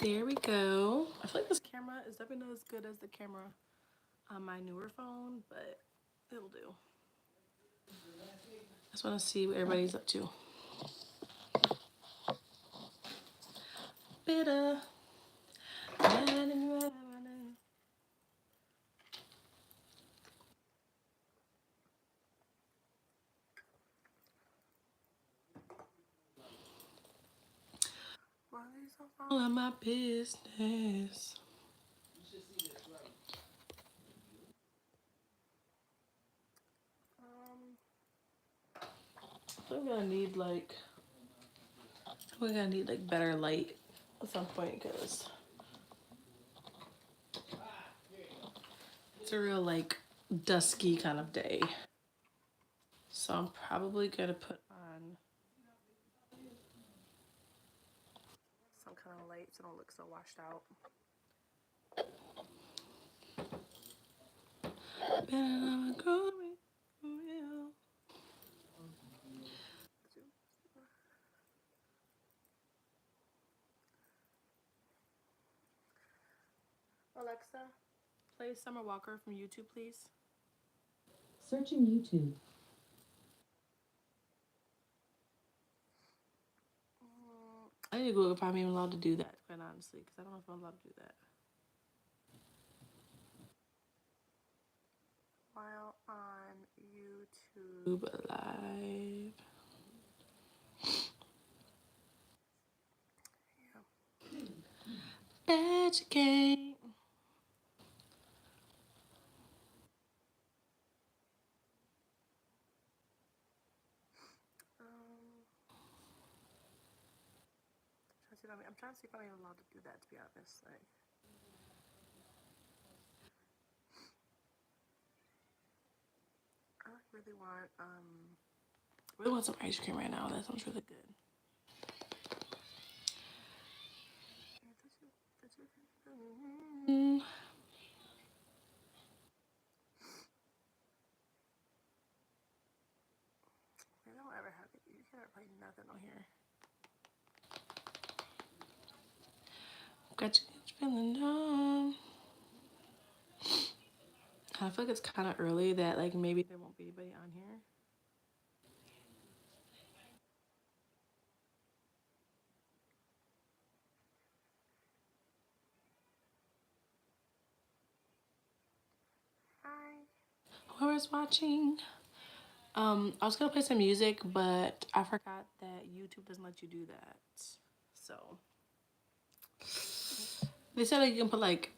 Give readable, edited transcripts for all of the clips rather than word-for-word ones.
There we go. I feel like this camera is definitely not as good as the camera on my newer phone, but it'll do. I just want to see what everybody's up to. Bitter. All of my business. We're gonna need better light at some point because it's a real dusky kind of day. So I'm probably gonna put on some kind of light so I don't look so washed out. Alexa, play Summer Walker from YouTube, please. Searching YouTube. I need to Google if I'm even allowed to do that, quite honestly, because I don't know if I'm allowed to do that. While on YouTube Live. Yeah. Educate. I'm trying to see if I'm even allowed to do that, to be honest. I really want some ice cream right now. That sounds really good. I don't ever have it. You can't play nothing on here. Got you feeling dumb. I feel like it's kind of early that maybe there won't be anybody on here. Hi. Whoever's watching. I was gonna play some music, but I forgot that YouTube doesn't let you do that. So they said you can put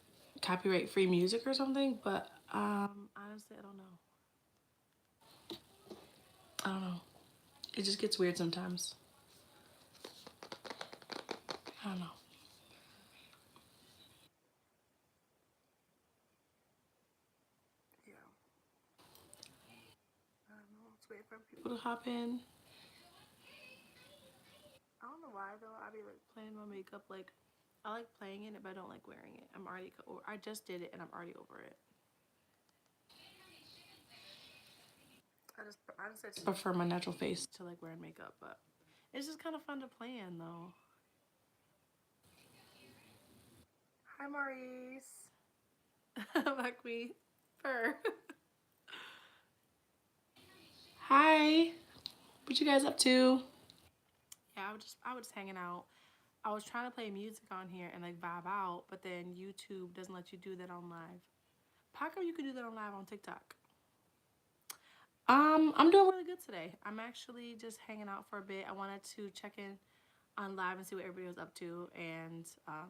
copyright free music or something, but honestly I don't know. I don't know. It just gets weird sometimes. I don't know. Yeah. I don't know. Let's wait for people to hop in. I don't know why though. I be playing my makeup I like playing it, but I don't like wearing it. I just did it and I'm already over it. I just prefer my natural face to wearing makeup, but it's just kind of fun to play in though. Hi Maurice. Like me. Fur. Hi. What you guys up to? Yeah, I was just hanging out. I was trying to play music on here and vibe out, but then YouTube doesn't let you do that on live. How come you can do that on live on TikTok? I'm doing really good today. I'm actually just hanging out for a bit. I wanted to check in on live and see what everybody was up to, and I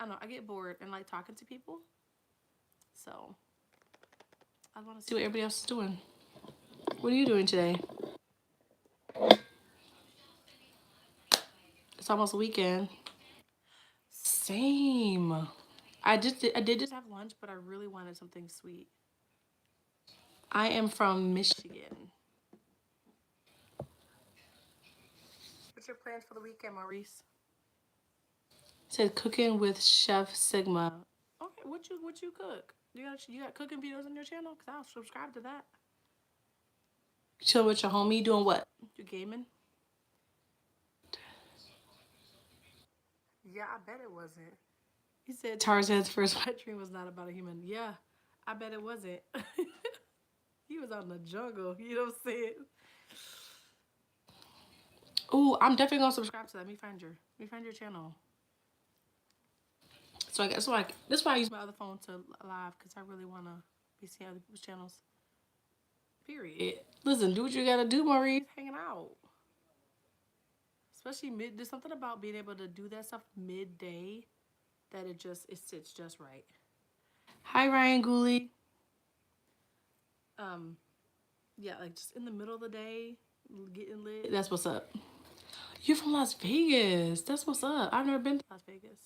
don't know. I get bored and like talking to people, so I want to see what everybody else is doing. What are you doing today? It's almost a weekend. Same. I did just have lunch, but I really wanted something sweet. I am from Michigan. What's your plans for the weekend, Maurice? It said cooking with Chef Sigma. Okay, what you cook? You got cooking videos on your channel? Cause I'll subscribe to that. Chill with your homie doing what? You gaming? Yeah, I bet it wasn't. He said Tarzan's first wet dream was not about a human. Yeah, I bet it wasn't. He was out in the jungle. You know what I'm saying? Ooh, I'm definitely gonna subscribe to that. Let me find your channel. So I guess that's why I use my other phone to live because I really wanna be seeing other people's channels. Period. Listen, do what you gotta do, Maurice. Hanging out, especially mid. There's something about being able to do that stuff midday that it sits just right. Hi, Ryan Gooley. Um, yeah, like just in the middle of the day, getting lit. That's what's up. You're from Las Vegas. That's what's up. I've never been to Las Vegas.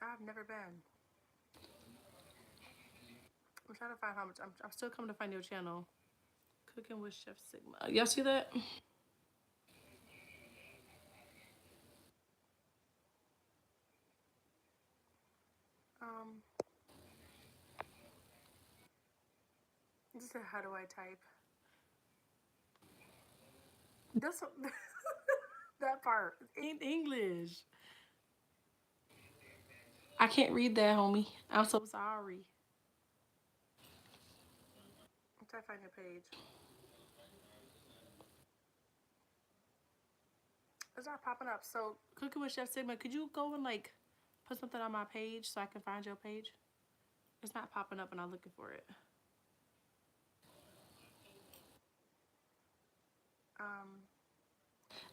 I've never been. I'm trying to find how much. I'm still coming to find your channel. Cooking with Chef Sigma. Y'all see that? Um, just said, how do I type? That's that part in English. I can't read that, homie. I'm so sorry. I'm trying to find your page. It's not popping up. So, Cooking with Chef Sigma, could you go and like put something on my page so I can find your page? It's not popping up and I'm looking for it. Um,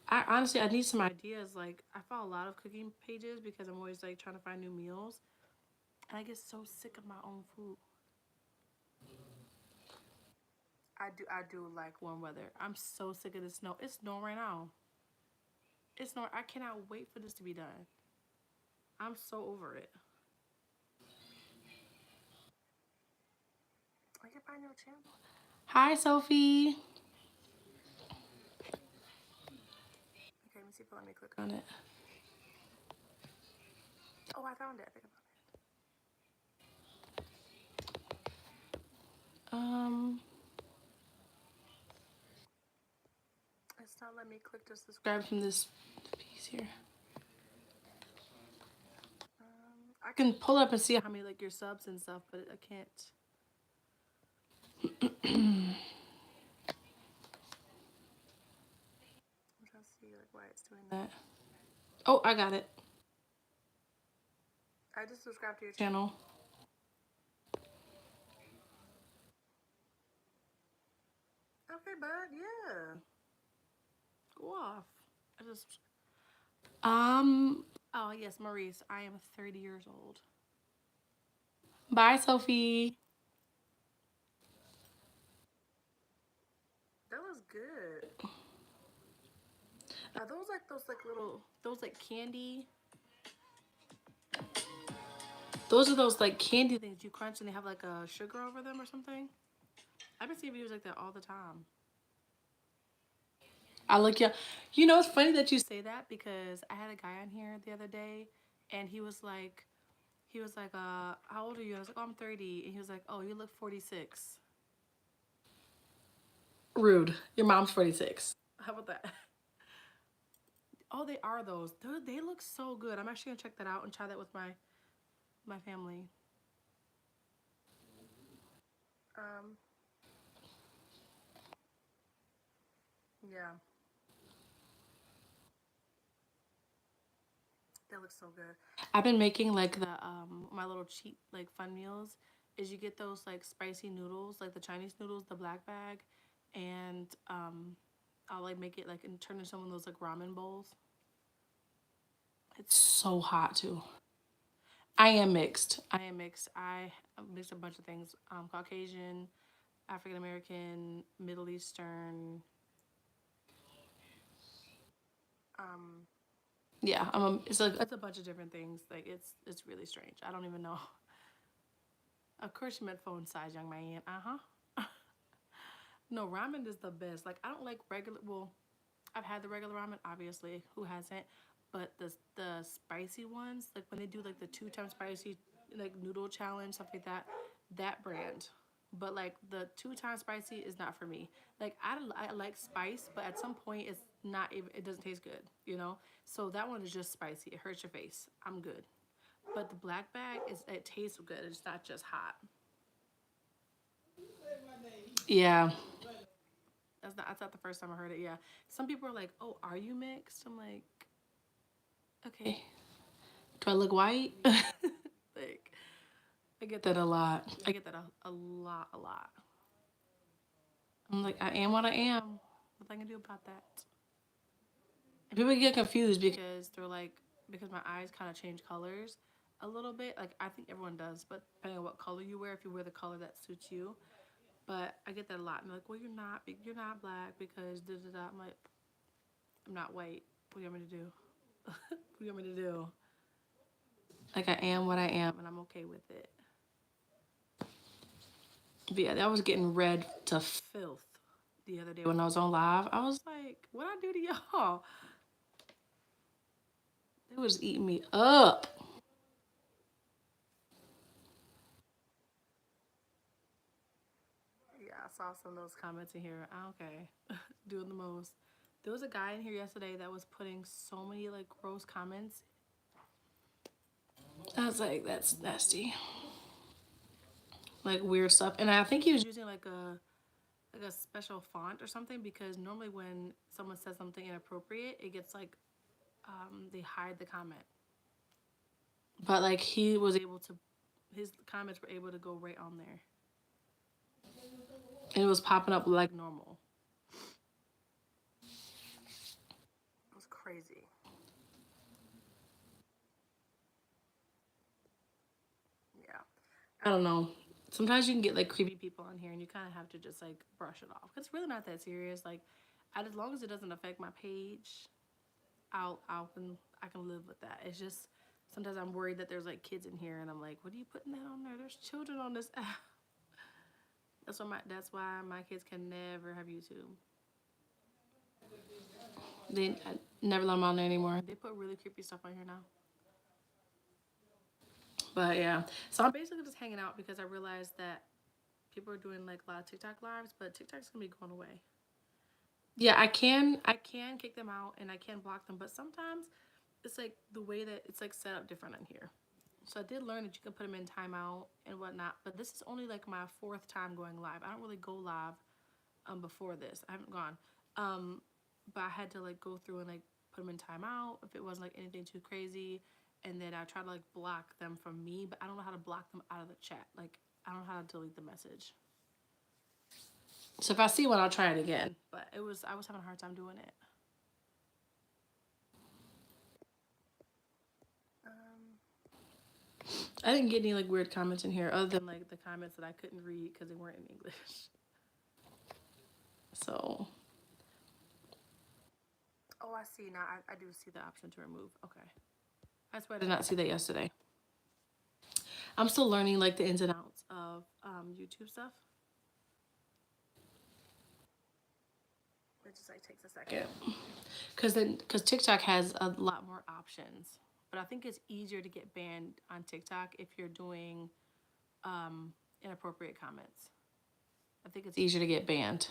I honestly I need some ideas. Like I follow a lot of cooking pages because I'm always like trying to find new meals, and I get so sick of my own food. I do like warm weather. I'm so sick of the snow. It's snowing right now. It's snowing. I cannot wait for this to be done. I'm so over it. I can find your channel. Hi, Sophie. Okay, let me see if let me click on it. Oh, I found it. I think I found it. It's not letting me click to subscribe from this piece here. I can pull up and see how many like your subs and stuff, but I can't. I'm trying to see like why it's doing that. Oh, I got it. I just subscribed to your channel. Okay, bud. Yeah. Go off. I just. Oh yes, Maurice. I am 30 years old. Bye, Sophie. That was good. Are those like little those like candy? Those are those like candy things you crunch and they have like a sugar over them or something. I've been seeing videos like that all the time. I look yeah. You know, it's funny that you say that because I had a guy on here the other day, and how old are you? I was like, oh, I'm 30, and he was like, oh, you look 46. Rude. Your mom's 46. How about that? Oh, they are those. They look so good. I'm actually gonna check that out and try that with my family. Um, yeah, they look so good. I've been making like the my little cheap like fun meals. Is you get those like spicy noodles, like the Chinese noodles, the black bag, and I'll like make it like and turn into one of those like ramen bowls. It's so hot too. I am mixed. I am mixed. I mixed a bunch of things. Caucasian, African American, Middle Eastern. Um, yeah, it's a bunch of different things. Like it's really strange. I don't even know. Of course, you meant phone size, young man. No, ramen is the best. Like I don't like regular. Well, I've had the regular ramen, obviously. Who hasn't? But the spicy ones, like when they do like the 2 times spicy like noodle challenge, stuff like that. That brand. but like the 2 times spicy is not for me. Like I like spice, but at some point it's not even, it doesn't taste good, you know. So that one is just spicy. It hurts your face. I'm good. But the black bag is, it tastes good. It's not just hot. Yeah, that's not the first time I heard it. Yeah, some people are like, "Oh, are you mixed?" I'm like, okay. Do I look white? Like, I get that a lot. I get that a lot, a lot. I'm like, I am what I am. Nothing I can do about that. And people get confused because they're like, because my eyes kind of change colors a little bit. Like, I think everyone does, but depending on what color you wear, if you wear the color that suits you. But I get that a lot. And they're like, well, you're not black because da da da. I'm like, I'm not white. What do you want me to do? What do you want me to do? Like, I am what I am, and I'm okay with it. But yeah, that was getting red to filth the other day when I was on live. I was like, what I do to y'all? It was eating me up. Yeah, I saw some of those comments in here. Okay, doing the most. There was a guy in here yesterday that was putting so many like gross comments. I was like, that's nasty. Like weird stuff. And I think he was using like a special font or something because normally when someone says something inappropriate, it gets like they hide the comment. But like he was able to, his comments were able to go right on there, and it was popping up like normal. It was crazy. Yeah, I don't know. Sometimes you can get like creepy people on here, and you kind of have to just like brush it off. It's really not that serious. Like, as long as it doesn't affect my page, I can live with that. It's just sometimes I'm worried that there's like kids in here, and I'm like, what are you putting that on there? There's children on this app. That's why my kids can never have YouTube. I never let them on there anymore. They put really creepy stuff on here now. But yeah, so I'm basically just hanging out because I realized that people are doing like a lot of TikTok lives, but TikTok's gonna be going away. Yeah, I can kick them out and I can block them, but sometimes it's like the way that it's like set up different on here. So I did learn that you can put them in timeout and whatnot, but this is only like my fourth time going live. I don't really go live before this. I haven't gone. Um but I had to like go through and like put them in timeout if it wasn't like anything too crazy. And then I try to like block them from me, but I don't know how to block them out of the chat. Like I don't know how to delete the message. So if I see one, I'll try it again. But I was having a hard time doing it. Um, I didn't get any like weird comments in here other than like the comments that I couldn't read because they weren't in English. So, oh, I see now. I do see the option to remove. Okay, that's why I did not see that yesterday. I'm still learning like the ins and outs of YouTube stuff. It just like takes a second because TikTok has a lot more options, but I think it's easier to get banned on TikTok if you're doing inappropriate comments. I think it's easier to get banned.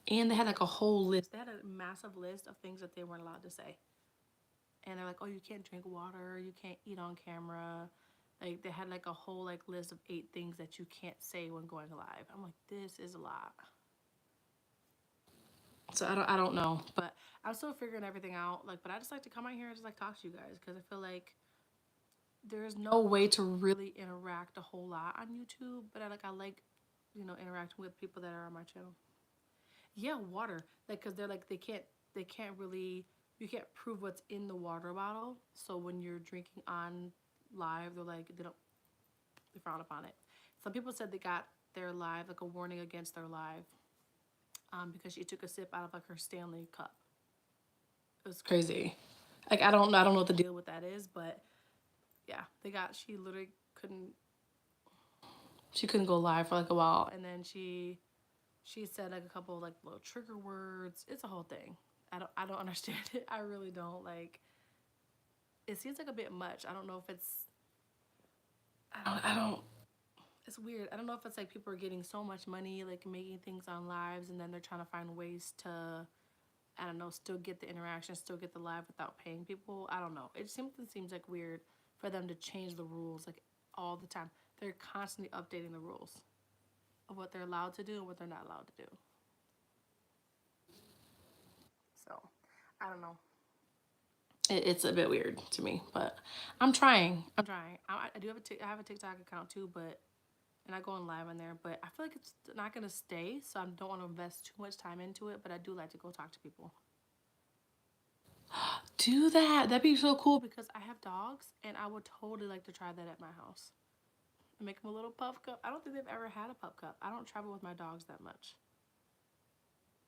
And they had like a whole list. They had a massive list of things that they weren't allowed to say. And they're like, oh, you can't drink water, you can't eat on camera. Like they had like a whole like list of 8 things that you can't say when going live. I'm like, this is a lot. So I don't know, but I'm still figuring everything out. Like, but I just like to come out here and just like talk to you guys because I feel like there's no way to really interact a whole lot on YouTube. But I like interacting with people that are on my channel. Yeah, water. Like, cause they're like they can't really you can't prove what's in the water bottle. So when you're drinking on live, they're like they frown upon it. Some people said they got their live like a warning against their live, because she took a sip out of like her Stanley cup. It was crazy. Like I don't know what the deal with that is, but yeah, she literally couldn't go live for like a while, and then she said like a couple of like little trigger words. It's a whole thing. I don't understand it. I really don't. Like it seems like a bit much. I don't know if it's I don't it's weird. I don't know if it's like people are getting so much money, like making things on lives, and then they're trying to find ways to, I don't know, still get the interaction, still get the live without paying people. I don't know. It something seems like weird for them to change the rules like all the time. They're constantly updating the rules of what they're allowed to do and what they're not allowed to do. So, I don't know. It's a bit weird to me, but I'm trying. I'm trying. I do have I have a TikTok account too, but and I go on live on there, but I feel like it's not gonna stay, so I don't want to invest too much time into it. But I do like to go talk to people. Do that. That'd be so cool because I have dogs, and I would totally like to try that at my house. Make them a little pup cup. I don't think they've ever had a pup cup. I don't travel with my dogs that much.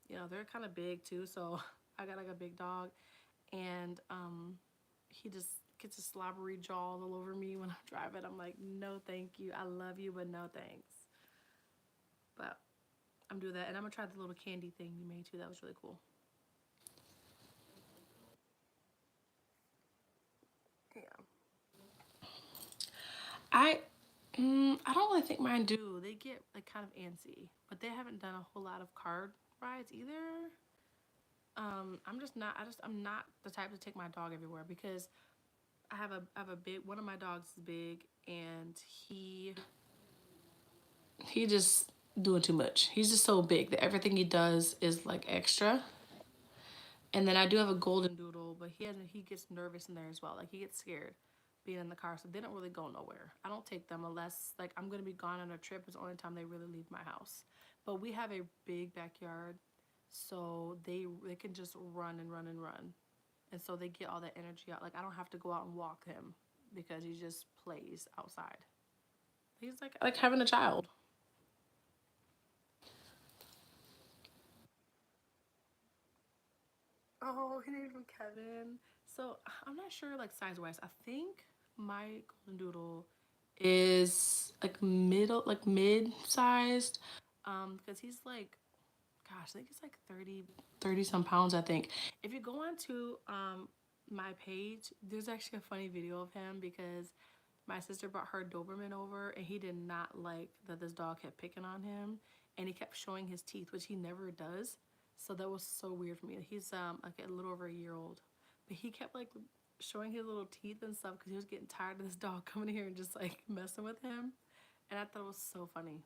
You know, they're kind of big too, so I got like a big dog, and he just gets a slobbery jaw all over me when I'm driving. I'm like, no, thank you. I love you, but no thanks. But I'm doing that, and I'm gonna try the little candy thing you made too. That was really cool. Yeah, I I don't really think mine do. They get like kind of antsy, but they haven't done a whole lot of card rides either. I'm just not. I'm not the type to take my dog everywhere because I have a big one of my dogs is big and he just doing too much. He's just so big that everything he does is like extra. And then I do have a golden doodle, but he gets nervous in there as well. Like he gets scared being in the car, so they don't really go nowhere. I don't take them unless like I'm gonna be gone on a trip. It's the only time they really leave my house. But we have a big backyard, so they can just run and run and run, and so they get all that energy out. Like I don't have to go out and walk him because he just plays outside. He's like having a child. Oh, he named him Kevin. So I'm not sure, like size wise. I think my golden doodle is like like mid sized, because he's like, gosh, I think he's like 30 some pounds. I think if you go onto my page, there's actually a funny video of him because my sister brought her Doberman over, and he did not like that this dog kept picking on him, and he kept showing his teeth, which he never does. So that was so weird for me. He's like a little over a year old, but he kept like showing his little teeth and stuff because he was getting tired of this dog coming here and just like messing with him, and I thought it was so funny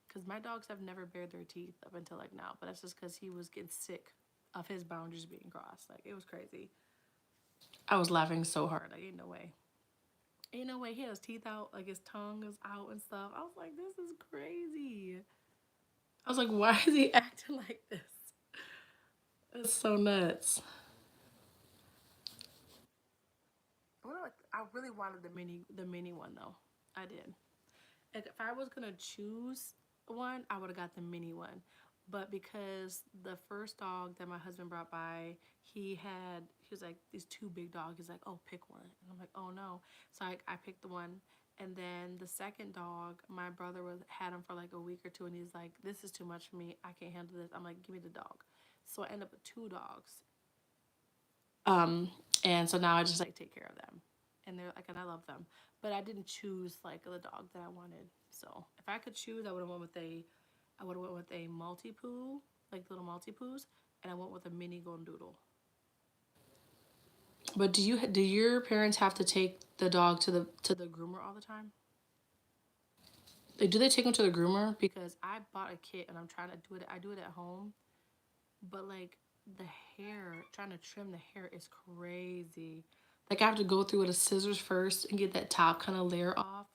because my dogs have never bared their teeth up until like now, but that's just because he was getting sick of his boundaries being crossed. Like it was crazy. I was laughing so hard. Like ain't no way. Ain't no way he had his teeth out, like his tongue was out and stuff. I was like, this is crazy. I was like, why is he acting like this? It's so nuts. I really wanted the mini one though. I did. Like, if I was gonna choose one, I would have got the mini one. But because the first dog that my husband brought by, he was like these two big dogs. He's like, oh, pick one, and I'm like, oh no. So I picked the one, and then the second dog, my brother was had him for like a week or two, and he's like, this is too much for me. I can't handle this. I'm like, give me the dog. So I end up with two dogs. Um, and so now I just like take care of them, and they're like, and I love them. But I didn't choose like the dog that I wanted. So if I could choose, I would have went with a Maltipoo, like little Maltipoos, and I went with a mini golden doodle. But do your parents have to take the dog to the groomer all the time? Like, do they take them to the groomer? Because I bought a kit and I'm trying to do it. I do it at home, but like the hair, trying to trim the hair is crazy. Like I have to go through with a scissors first and get that top kind of layer off,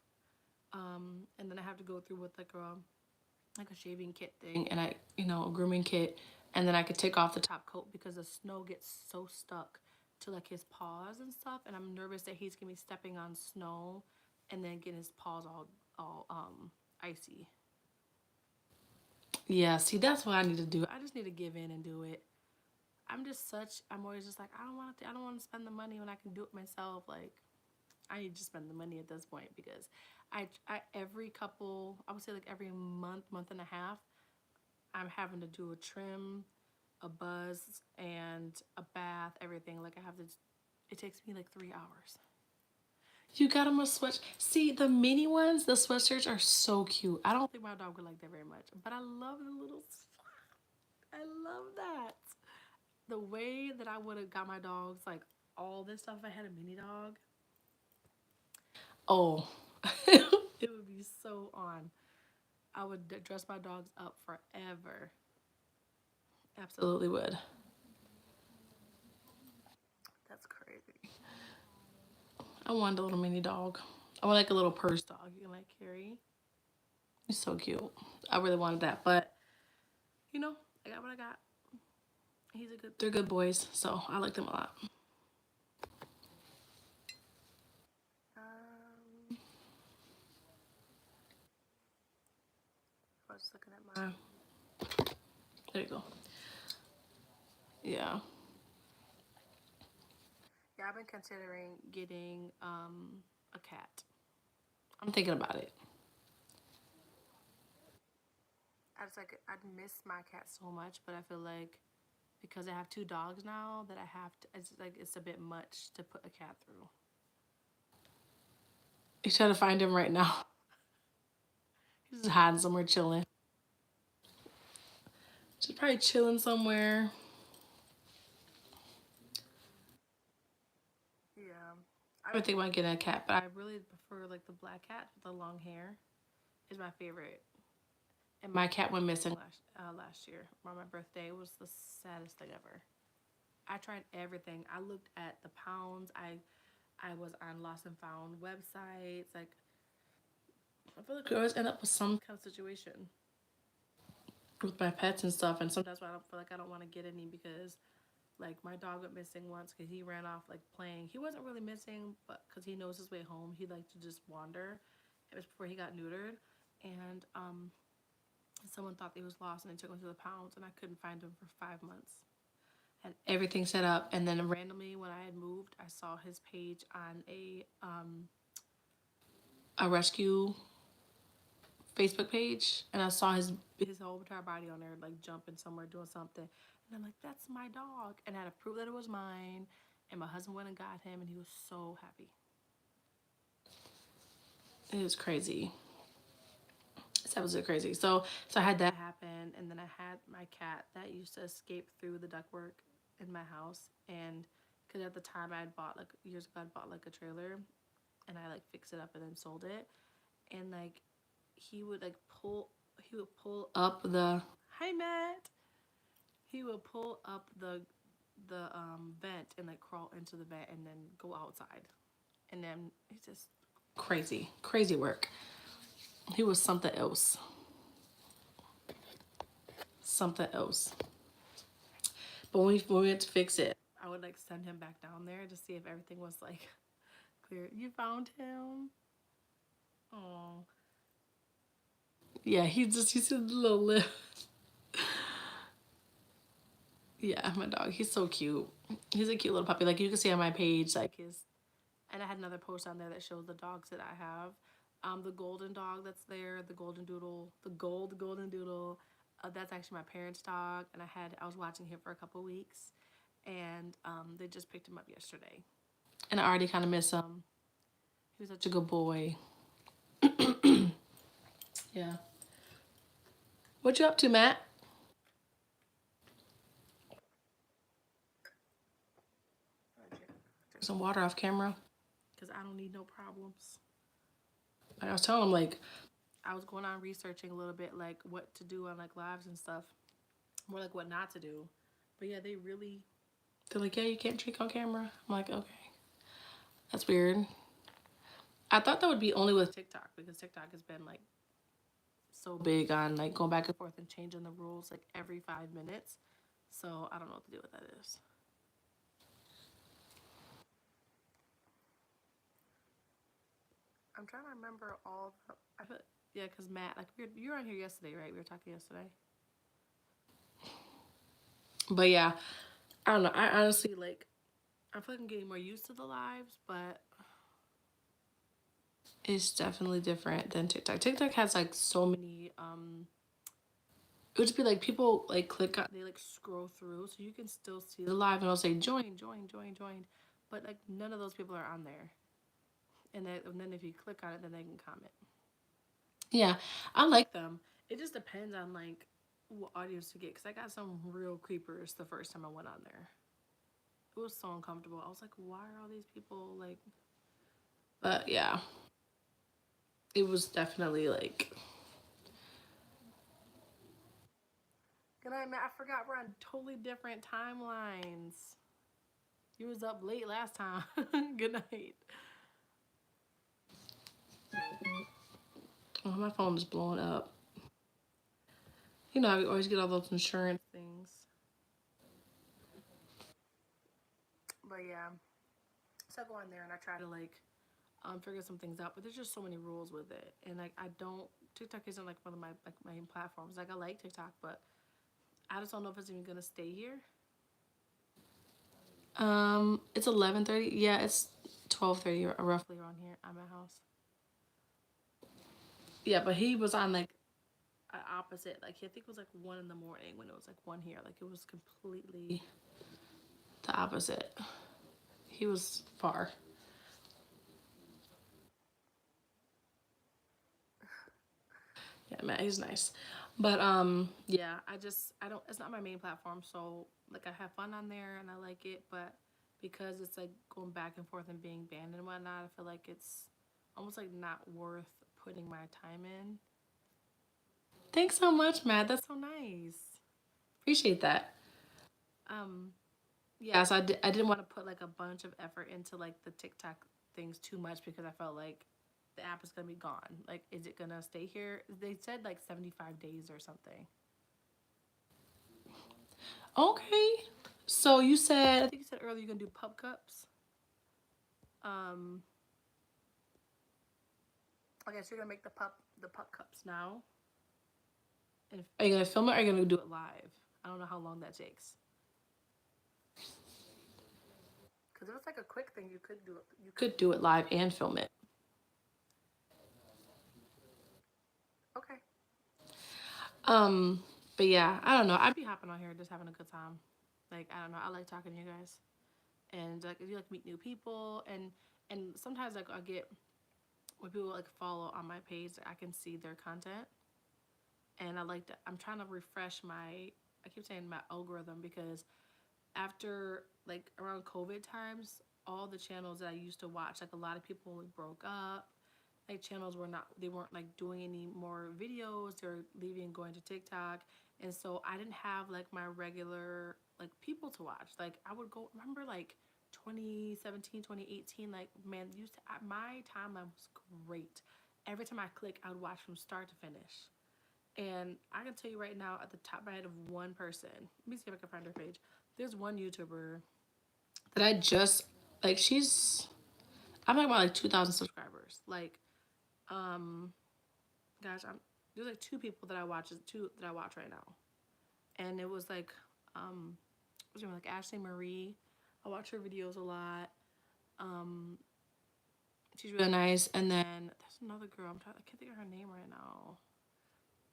and then I have to go through with like a shaving kit thing and a grooming kit, and then I could take off the top coat because the snow gets so stuck to like his paws and stuff, and I'm nervous that he's gonna be stepping on snow and then getting his paws all icy. Yeah, see, that's what I need to do. I just need to give in and do it. I'm always just like, I don't want to spend the money when I can do it myself. Like, I need to spend the money at this point because I every couple, I would say like every month and a half, I'm having to do a trim, a buzz, and a bath, everything. Like I have to, it takes me like 3 hours. You got him a sweatshirt. See, the mini ones, the sweatshirts are so cute. I don't think my dog would like that very much, but I love the little. I love that. The way that I would have got my dogs like all this stuff if I had a mini dog. Oh, it would be so on. I would dress my dogs up forever. Absolutely would. That's crazy. I wanted a little mini dog. I want like a little purse dog you can like carry. He's so cute. I really wanted that, but you know, I got what I got. He's a good. They're good boys, so I like them a lot. I was looking at my. There you go. Yeah. Yeah, I've been considering getting a cat. I'm thinking about it. I just like I'd miss my cat so much, but I feel like because I have two dogs now that I have to. It's like it's a bit much to put a cat through. You trying to find him right now. He's just hiding somewhere, chilling. Just probably chilling somewhere. Yeah, I've been thinking about getting a cat, but I really prefer like the black cat with the long hair. Is my favorite. And my cat went missing last year on my birthday. It was the saddest thing ever. I tried everything. I looked at the pounds. I was on lost and found websites. Like I feel like I always end up with some kind of situation with my pets and stuff. And sometimes I don't feel like I don't want to get any because like my dog went missing once because he ran off like playing. He wasn't really missing, but because he knows his way home, he liked to just wander. It was before he got neutered, and someone thought he was lost and they took him to the pounds, and I couldn't find him for 5 months. Had everything set up, and then randomly when I had moved, I saw his page on a rescue Facebook page, and I saw his whole entire body on there, like jumping somewhere, doing something, and I'm like, "That's my dog," and I had to prove that it was mine. And my husband went and got him, and he was so happy. It was crazy. It's absolutely crazy. So I had that happen, and then I had my cat that used to escape through the ductwork in my house, and because at the time I had bought like years ago, I bought like a trailer, and I like fixed it up and then sold it, and like he would like pull, he would pull up the hi Matt, he would pull up the vent and like crawl into the vent and then go outside, and then it's just crazy, crazy work. He was something else. Something else. But when we went to fix it, I would like send him back down there to see if everything was like clear. You found him? Oh. Yeah, he's a little lip. Yeah, my dog. He's so cute. He's a cute little puppy. Like you can see on my page, like his and I had another post on there that shows the dogs that I have. The golden dog that's there, the golden doodle, the golden doodle. That's actually my parents' dog, and I was watching him for a couple weeks, and they just picked him up yesterday, and I already kind of miss him. He was such a good boy. Yeah. What you up to, Matt? Drink some water off camera, cause I don't need no problems. Like I was telling him, like I was going on researching a little bit, like what to do on like lives and stuff, more like what not to do. But yeah, they're like, yeah, you can't drink on camera. I'm like, okay, that's weird. I thought that would be only with TikTok because TikTok has been like so big on like going back and forth and changing the rules like every 5 minutes. So I don't know what to do with that is. I'm trying to remember all the. I feel, yeah, because Matt, like you were on here yesterday, right? We were talking yesterday. But yeah, I don't know. I honestly like. I feel like I'm getting more used to the lives, but it's definitely different than TikTok. TikTok has like so many. It would just be like people like click on, they like scroll through, so you can still see the live, and it'll say join, join, join, join, but like none of those people are on there. and then if you click on it, then they can comment. Yeah, I like them. It just depends on like what audience to get because I got some real creepers the first time I went on there. It was so uncomfortable. I was like, why are all these people like? But yeah, it was definitely like. Good night, Matt. I forgot we're on totally different timelines. You was up late last time. Good night. Oh, my phone is blowing up. You know, I always get all those insurance things. But yeah, so I go on there and I try to like figure some things out. But there's just so many rules with it, and like I don't. TikTok isn't like one of my like main platforms. Like I like TikTok, but I just don't know if it's even gonna stay here. It's 11:30. Yeah, it's 12:30 roughly around here at my house. Yeah, but he was on like opposite. Like I think it was like 1 in the morning when it was like one here. Like it was completely the opposite. He was far. Yeah, man, he's nice. But yeah, I don't. It's not my main platform, so like I have fun on there and I like it, but because it's like going back and forth and being banned and whatnot, I feel like it's almost like not worth putting my time in. Thanks so much, Matt. That's so nice. Appreciate that. Um, yeah, so I didn't want to put like a bunch of effort into like the TikTok things too much because I felt like the app is gonna be gone. Like, is it gonna stay here? They said like 75 days or something. Okay. So you said, I think you said earlier you're gonna do pup cups. Um, okay, so you're gonna make the pup cups now. And are you gonna film it or are you gonna do it live? I don't know how long that takes. Because if it's like a quick thing, you could do it. You could do it live and film it. Okay. Um, but yeah, I don't know. I'd be hopping on here just having a good time. Like I don't know. I like talking to you guys, and like if you like meet new people, and sometimes like I get when people like follow on my page, I can see their content, and I like to. I'm trying to refresh my. I keep saying my algorithm because after like around COVID times, all the channels that I used to watch, like a lot of people like, broke up. Like channels were not, they weren't like doing any more videos. They're leaving, going to TikTok, and so I didn't have like my regular like people to watch. Like I would go. Remember like 2017, 2018. Like man, used to my timeline was great. Every time I click, I would watch from start to finish. And I can tell you right now, at the top of my head of one person, let me see if I can find her page. There's one YouTuber that I just like. I'm talking about like 2,000 subscribers. Like, um, gosh, there's like two people that I watch. Two that I watch right now, and it was like, what's her name? Like Ashley Marie. I watch her videos a lot. Um, she's really nice. And then there's another girl. I can't think of her name right now.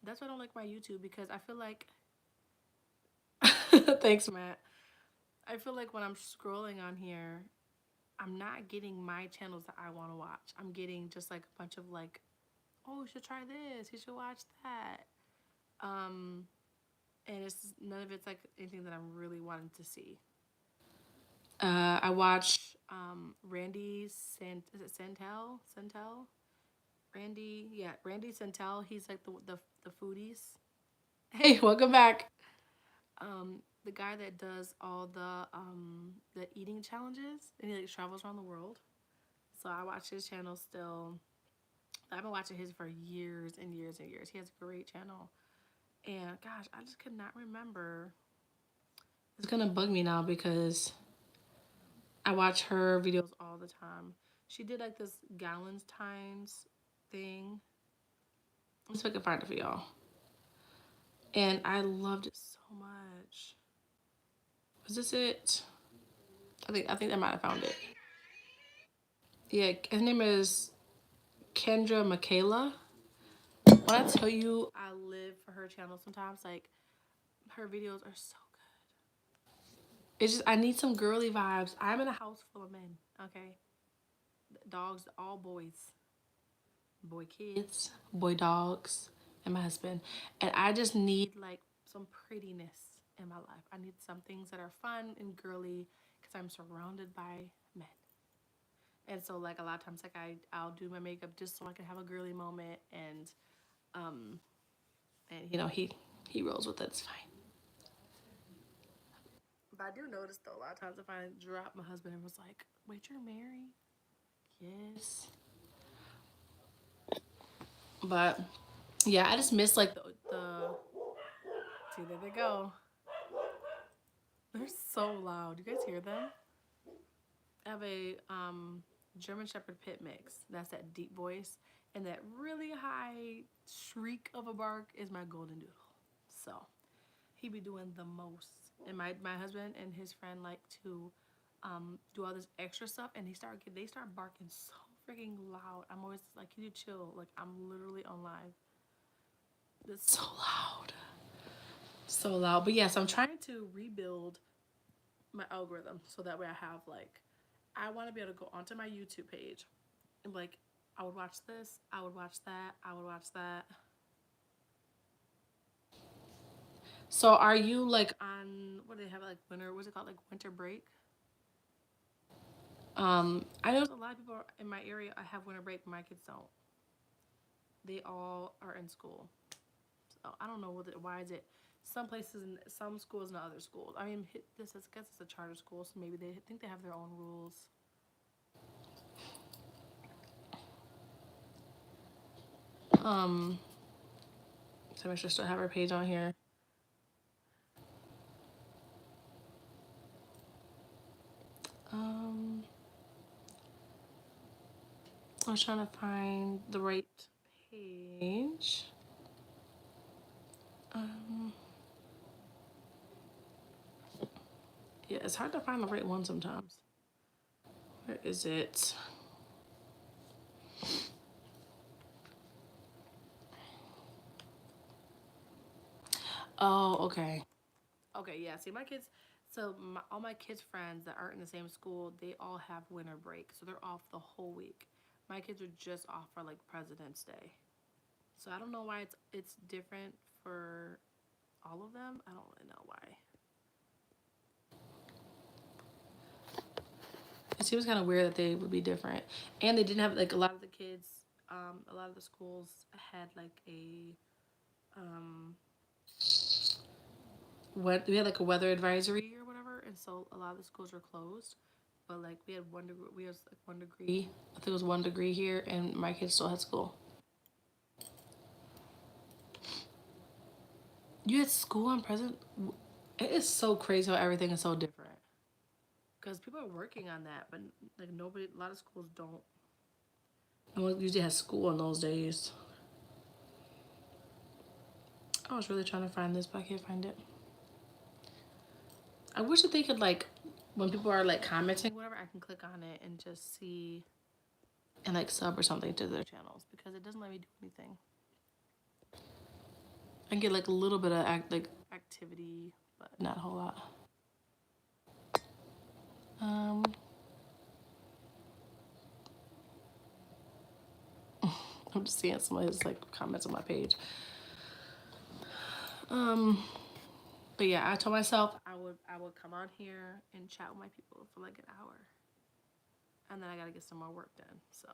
That's why I don't like my YouTube because I feel like. Thanks, Matt. I feel like when I'm scrolling on here, I'm not getting my channels that I want to watch. I'm getting just like a bunch of like, oh, you should try this. You should watch that. Um, and it's none of it's like anything that I'm really wanting to see. I watch Randy is it Santel? Santel? Randy, yeah, Randy Santel. He's like the foodies. Hey, welcome back. The guy that does all the eating challenges and he like travels around the world. So I watch his channel still. I've been watching his for years and years and years. He has a great channel. And gosh, I just could not remember. It's gonna bug me now because I watch her videos all the time. She did like this Galentine's thing. Let's see if I can find it for y'all. And I loved it so much. Was this it? I think I might have found it. Yeah, her name is Kendra Michaela. When I tell you I live for her channel sometimes, like her videos are so good. It's just I need some girly vibes. I'm in a house full of men, okay? Dogs, all boys, boy kids, boy dogs, and my husband. And I just need like some prettiness in my life. I need some things that are fun and girly because I'm surrounded by men. And so like a lot of times like I'll do my makeup just so I can have a girly moment um and he rolls with it, it's fine. But I do notice though a lot of times if I drop my husband and was like, wait, you're married? Yes. But yeah, I just miss like the see there they go. They're so loud. You guys hear them? I have a German Shepherd pit mix. That's that deep voice. And that really high shriek of a bark is my golden doodle. So he be doing the most. And my husband and his friend like to do all this extra stuff, and they start barking so freaking loud. I'm always like, can you chill? Like I'm literally on live. It's so loud. So loud. But yes, I'm trying to rebuild my algorithm so that way I have like I want to be able to go onto my YouTube page and like I would watch this, I would watch that, I would watch that. So are you like on what do they have like winter? What's it called? Like winter break? I know a lot of people in my area. I have winter break. My kids don't. They all are in school. So I don't know why is it. Some places and some schools and other schools. I mean, this is I guess it's a charter school, so maybe they think they have their own rules. Um, so make sure still have our page on here. Um, I was trying to find the right page. Um, yeah, it's hard to find the right one sometimes. Where is it? Oh, okay. Okay, yeah. See, my kids, all my kids' friends that aren't in the same school, they all have winter break. So they're off the whole week. My kids are just off for like President's Day. So I don't know why it's different for all of them. I don't really know why. It seems kind of weird that they would be different. And they didn't have like a lot of the kids, a lot of the schools had like um, we had like a weather advisory or whatever, and so a lot of the schools were closed. But like we had 1 degree, we was like 1 degree. I think it was 1 degree here, and my kids still had school. You had school on present. It is so crazy how everything is so different. Because people are working on that, but like nobody, a lot of schools don't. No one usually has school on those days. I was really trying to find this, but I can't find it. I wish that they could like, when people are like commenting, whatever, I can click on it and just see and like sub or something to their channels because it doesn't let me do anything. I can get like a little bit of activity, but not a whole lot. Um, I'm just seeing some of his like comments on my page. Um, but yeah, I told myself I would come on here and chat with my people for like an hour, and then I gotta get some more work done. So,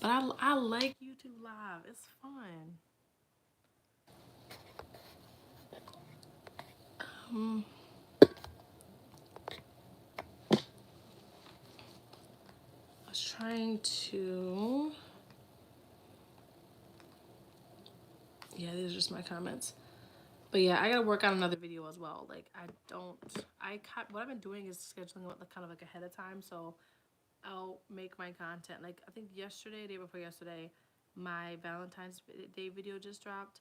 but I like YouTube Live. It's fun. Um, I was trying to. Yeah, these are just my comments. But yeah, I gotta work on another video as well. Like what I've been doing is scheduling it kind of like ahead of time. So I'll make my content. Like I think yesterday, day before yesterday, my Valentine's Day video just dropped,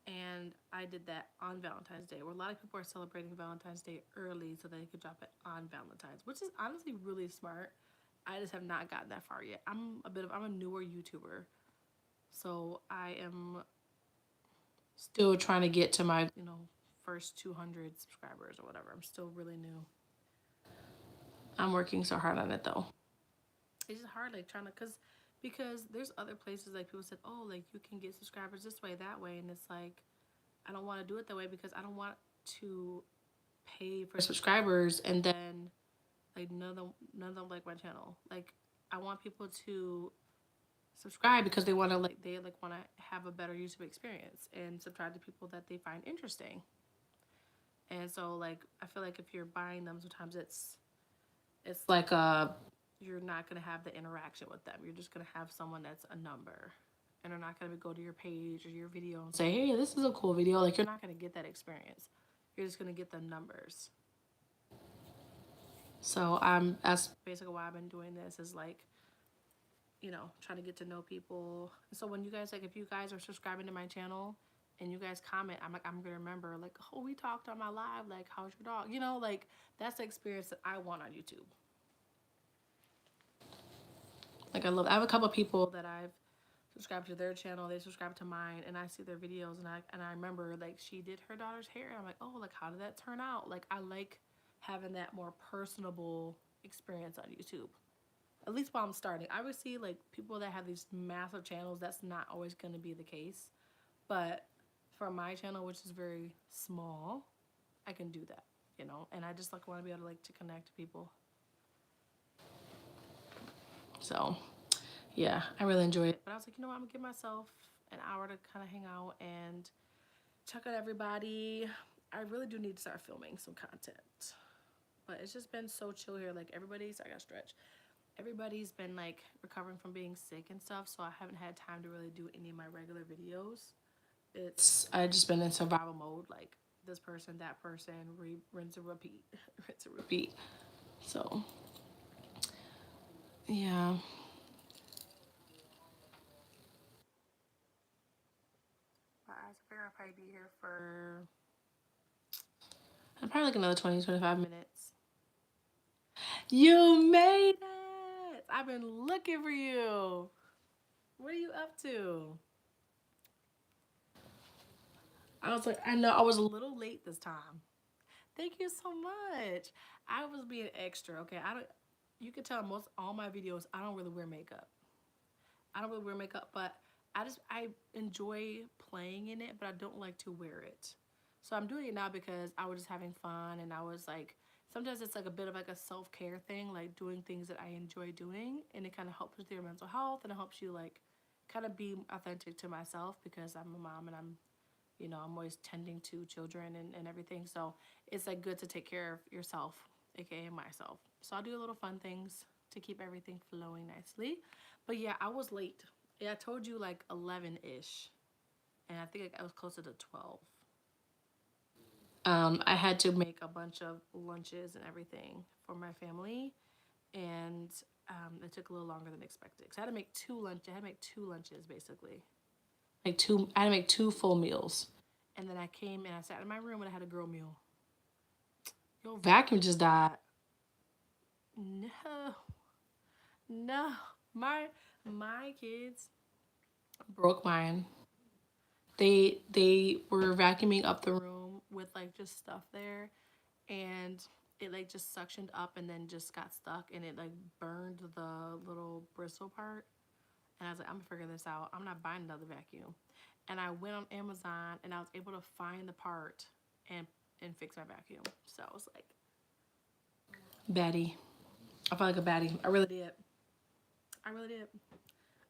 and I did that on Valentine's Day, where a lot of people are celebrating Valentine's Day early so they could drop it on Valentine's, which is honestly really smart. I just have not gotten that far yet. I'm a newer YouTuber, so I am still trying to get to my first 200 subscribers or whatever. I'm still really new. I'm working so hard on it though. it's just hard like trying to because there's other places like people said, oh, like you can get subscribers this way, that way, and it's like I don't want to do it that way because I don't want to pay for subscribers and then like none of them like my channel. Like I want people to subscribe because they want to have a better YouTube experience and subscribe to people that they find interesting. And so like I feel like if you're buying them, sometimes it's like you're not gonna have the interaction with them. You're just gonna have someone that's a number, and they're not gonna go to your page or your video and say, "Hey, this is a cool video." Like you're not gonna get that experience. You're just gonna get the numbers. So that's basically why I've been doing this is like trying to get to know people. So when you guys like if you guys are subscribing to my channel and you guys comment, I'm gonna remember like, oh, we talked on my live, like how's your dog, like that's the experience that I want on YouTube. Like I have a couple of people that I've subscribed to their channel, they subscribe to mine, and I see their videos, and I remember like she did her daughter's hair, and I'm like, oh, like how did that turn out? Like I like having that more personable experience on YouTube. At least while I'm starting, I would see like people that have these massive channels. That's not always going to be the case, but for my channel, which is very small, I can do that. And I just like want to be able to like to connect to people. So yeah, I really enjoy it. But I was like, what, I'm gonna give myself an hour to kind of hang out and check out everybody. I really do need to start filming some content. But it's just been so chill here. Like I gotta stretch. Everybody's been like recovering from being sick and stuff, so I haven't had time to really do any of my regular videos. I just been in survival mode, like this person, that person, rinse and repeat, rinse and repeat. So yeah. But I figure I'll probably be here for probably like another 20-25 minutes. You made it! I've been looking for you. What are you up to? I was like, I know I was a little late this time. Thank you so much. I was being extra. Okay, I don't. You can tell most all my videos. I don't really wear makeup. I don't really wear makeup, but I enjoy playing in it, but I don't like to wear it. So I'm doing it now because I was just having fun, and I was like, sometimes it's like a bit of like a self-care thing, like doing things that I enjoy doing, and it kind of helps with your mental health, and it helps you like kind of be authentic to myself because I'm a mom and I'm always tending to children and everything. So it's like good to take care of yourself, aka myself. So I'll do a little fun things to keep everything flowing nicely. But yeah, I was late. Yeah, I told you like 11-ish. And I think I was closer to 12. I had to make a bunch of lunches and everything for my family. And it took a little longer than expected. Because I had to make I had to make two lunches basically. I had to make two full meals. And then I came and I sat in my room and I had a girl meal. Your vacuum just died. No, no. My kids broke mine. They were vacuuming up the room with like just stuff there, and it like just suctioned up and then just got stuck and it like burned the little bristle part. And I was like, I'm gonna figure this out. I'm not buying another vacuum. And I went on Amazon and I was able to find the part and fix my vacuum. So I was like, baddie. I felt like a baddie. I really did. I really did.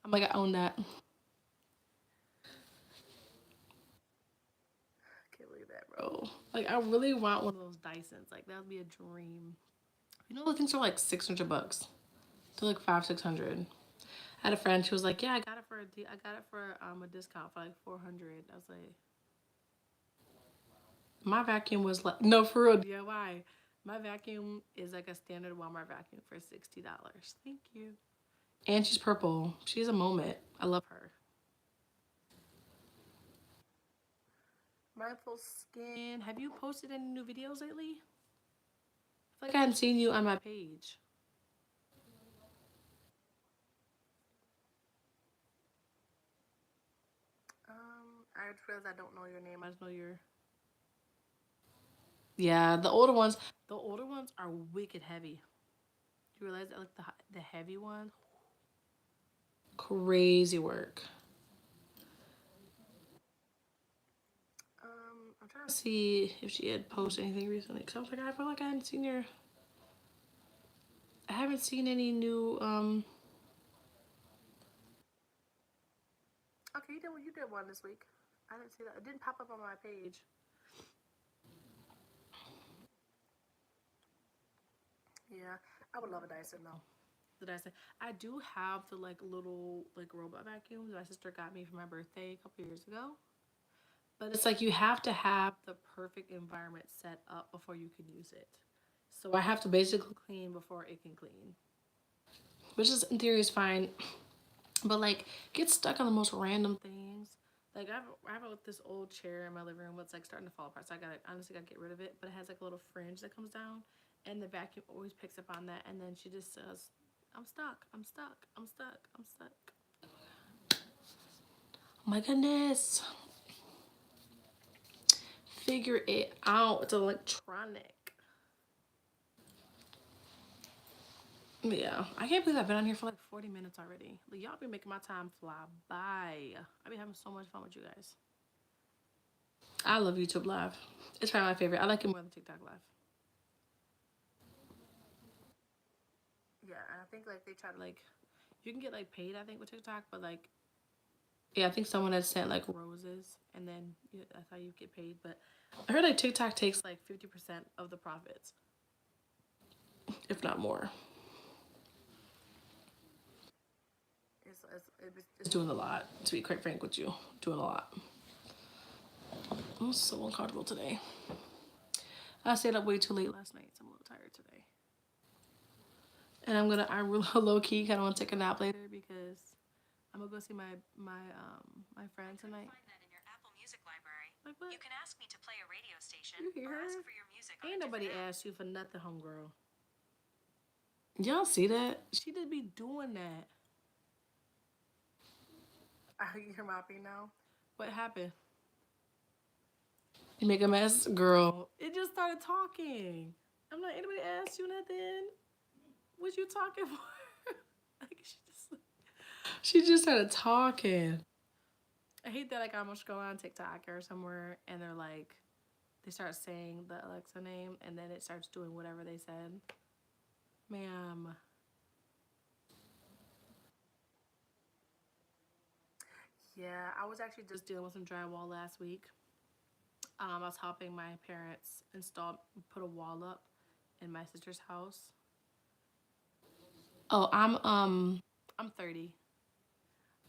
I'm like, I own that. Can't believe that, bro. Like, I really want one of those Dysons. Like, that would be a dream. Those things are like $600. They're like 500-600. I had a friend. She was like, "Yeah, I got it for I got it for a discount for like 400." I was like, "My vacuum was like no for real DIY. My vacuum is like a standard Walmart vacuum for $60. Thank you." And she's purple. She's a moment. I love her. Mindful Skin. Have you posted any new videos lately? I feel like I hadn't seen you on my page. I just realized I don't know your name. I just know your. Yeah, the older ones. The older ones are wicked heavy. you realize that like the heavy one, crazy work. I'm trying to see if she had posted anything recently because I was like, I feel like I hadn't seen her. I haven't seen any new. Okay, you did one this week. I didn't see that. It didn't pop up on my page. Yeah, I would love a Dyson though. The Dyson. I do have the like little like robot vacuums my sister got me for my birthday a couple years ago. But it's like you have to have the perfect environment set up before you can use it. So I have to basically clean before it can clean, which is in theory is fine. But like get stuck on the most random things. Like I have this old chair in my living room. It's like starting to fall apart. So I gotta honestly gotta get rid of it. But it has like a little fringe that comes down, and the vacuum always picks up on that. And then she just says, "I'm stuck. I'm stuck. I'm stuck. I'm stuck." Oh my goodness. Figure it out. It's electronic. Yeah, I can't believe I've been on here for like 40 minutes already. Like, y'all be making my time fly by. I be having so much fun with you guys. I love YouTube Live. It's probably my favorite. I like it more than TikTok Live. Yeah, and I think like they try to like, you can get like paid. I think with TikTok, but like, yeah, I think someone had sent like roses, and then that's how you get paid. But I heard like TikTok takes like 50% of the profits, if not more. It's doing a lot. To be quite frank with you, doing a lot. I'm so uncomfortable today. I stayed up way too late last night, so I'm a little tired today. And I really low key kind of want to take a nap later because I'm gonna go see my friend tonight. Like what? You can ask me to play a radio station. You hear her? Ask for your music. Ain't nobody asked you for nothing, homegirl. Y'all see that? She did be doing that. You hear Moppy now? What happened? You make a mess, girl. It just started talking. I'm like, anybody asked you nothing? What you talking for? Like she just started talking. I hate that like I almost go on TikTok or somewhere and they're like they start saying the Alexa name and then it starts doing whatever they said. Ma'am. Yeah, I was actually just dealing with some drywall last week. I was helping my parents put a wall up in my sister's house. Oh, I'm 30.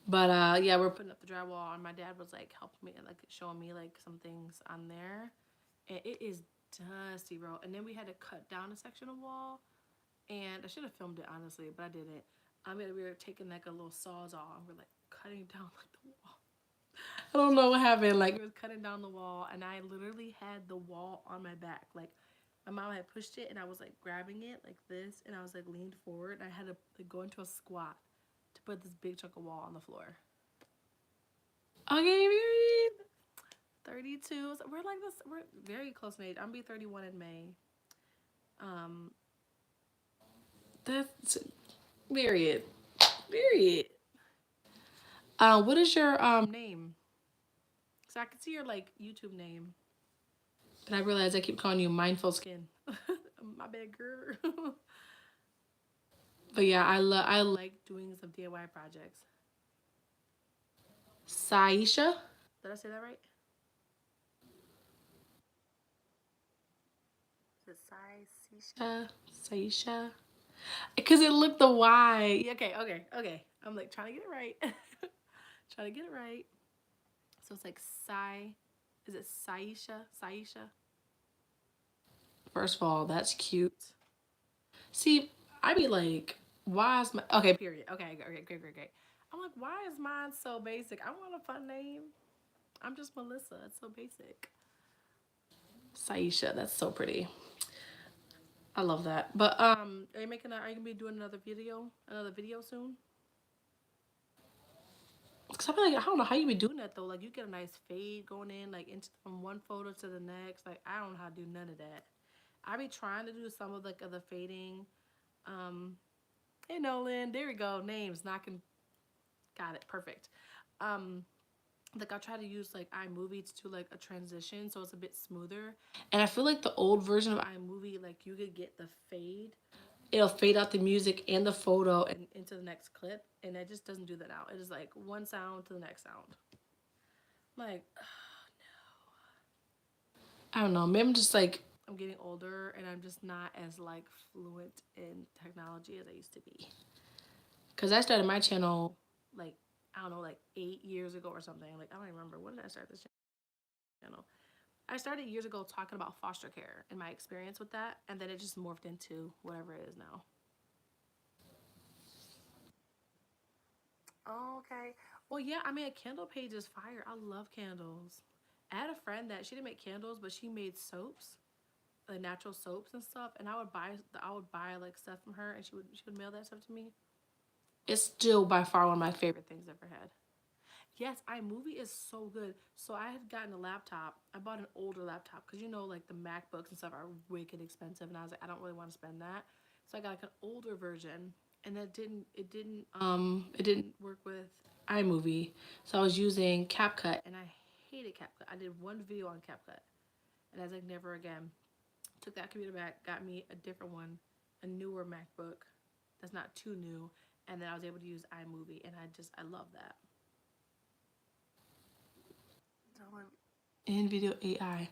But yeah, we're putting up the drywall and my dad was like helping me and like showing me like some things on there. And it is dusty, bro. And then we had to cut down a section of wall. And I should have filmed it honestly, but I didn't. We were taking like a little sawzall and we're like cutting down like the wall. I don't know what happened. Like it was cutting down the wall, and I literally had the wall on my back. Like my mom had pushed it, and I was like grabbing it like this, and I was like leaned forward. And I had to like go into a squat to put this big chunk of wall on the floor. Okay, period. 32. So we're like this. We're very close in age. I'm gonna be 31 in May. Um, that's period. Period. What is your name? So I can see your like YouTube name. But I realize I keep calling you Mindful Skin. My bad, girl. But yeah, I like doing some DIY projects. Saisha, did I say that right? Is it Saisha? Saisha? Because it looked the Y. Okay, okay, okay. I'm like trying to get it right. Trying to get it right. So it's like Sai. Is it Saisha? Saisha? First of all, that's cute. See, I be like, why is my okay? Period. Okay, okay, great, great, great. I'm like, why is mine so basic? I want a fun name. I'm just Melissa. It's so basic. Saisha, that's so pretty. I love that. But are you gonna be doing another video soon? Cause I feel like I don't know how you be doing that though. Like you get a nice fade going in, like into from one photo to the next. Like I don't know how to do none of that. I be trying to do some of like the fading, Hey Nolan, there we go. Names knocking. Got it. Perfect. Um, like I'll try to use like iMovie to do like a transition so it's a bit smoother. And I feel like the old version of iMovie, like you could get the fade. It'll fade out the music and the photo and into the next clip, and it just doesn't do that now. It is like one sound to the next sound. Like I don't know. Maybe I'm just like I'm getting older and I'm just not as like fluent in technology as I used to be. Cause I started my channel like I don't know, like 8 years ago or something. Like I don't even remember when did I start this channel. I started years ago talking about foster care and my experience with that, and then it just morphed into whatever it is now. Okay. Well, yeah, I mean, a candle page is fire. I love candles. I had a friend that she didn't make candles, but she made soaps, like natural soaps and stuff. And I would buy like stuff from her, and she would mail that stuff to me. It's still by far one of my favorite things I've ever had. Yes, iMovie is so good. So I had gotten a laptop. I bought an older laptop because you know like the MacBooks and stuff are wicked expensive, and I was like, I don't really want to spend that. So I got like an older version, and it didn't work with iMovie. So I was using CapCut, and I hated CapCut. I did one video on CapCut, and I was like, never again. Took that computer back, got me a different one, a newer MacBook that's not too new, and then I was able to use iMovie, and I love that. In video AI.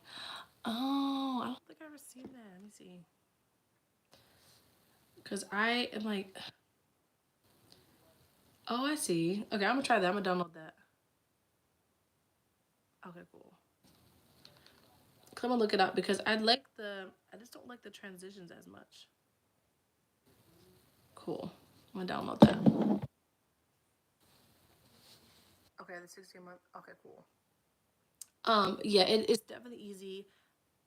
Oh, I don't think I've ever seen that. Let me see. Cause I am like, oh, I see. Okay, I'm gonna try that. I'm gonna download that. Okay, cool. Cause I'm gonna look it up because I just don't like the transitions as much. Cool. I'm gonna download that. Okay, the 16 month. Okay, cool. Yeah, it's definitely easy.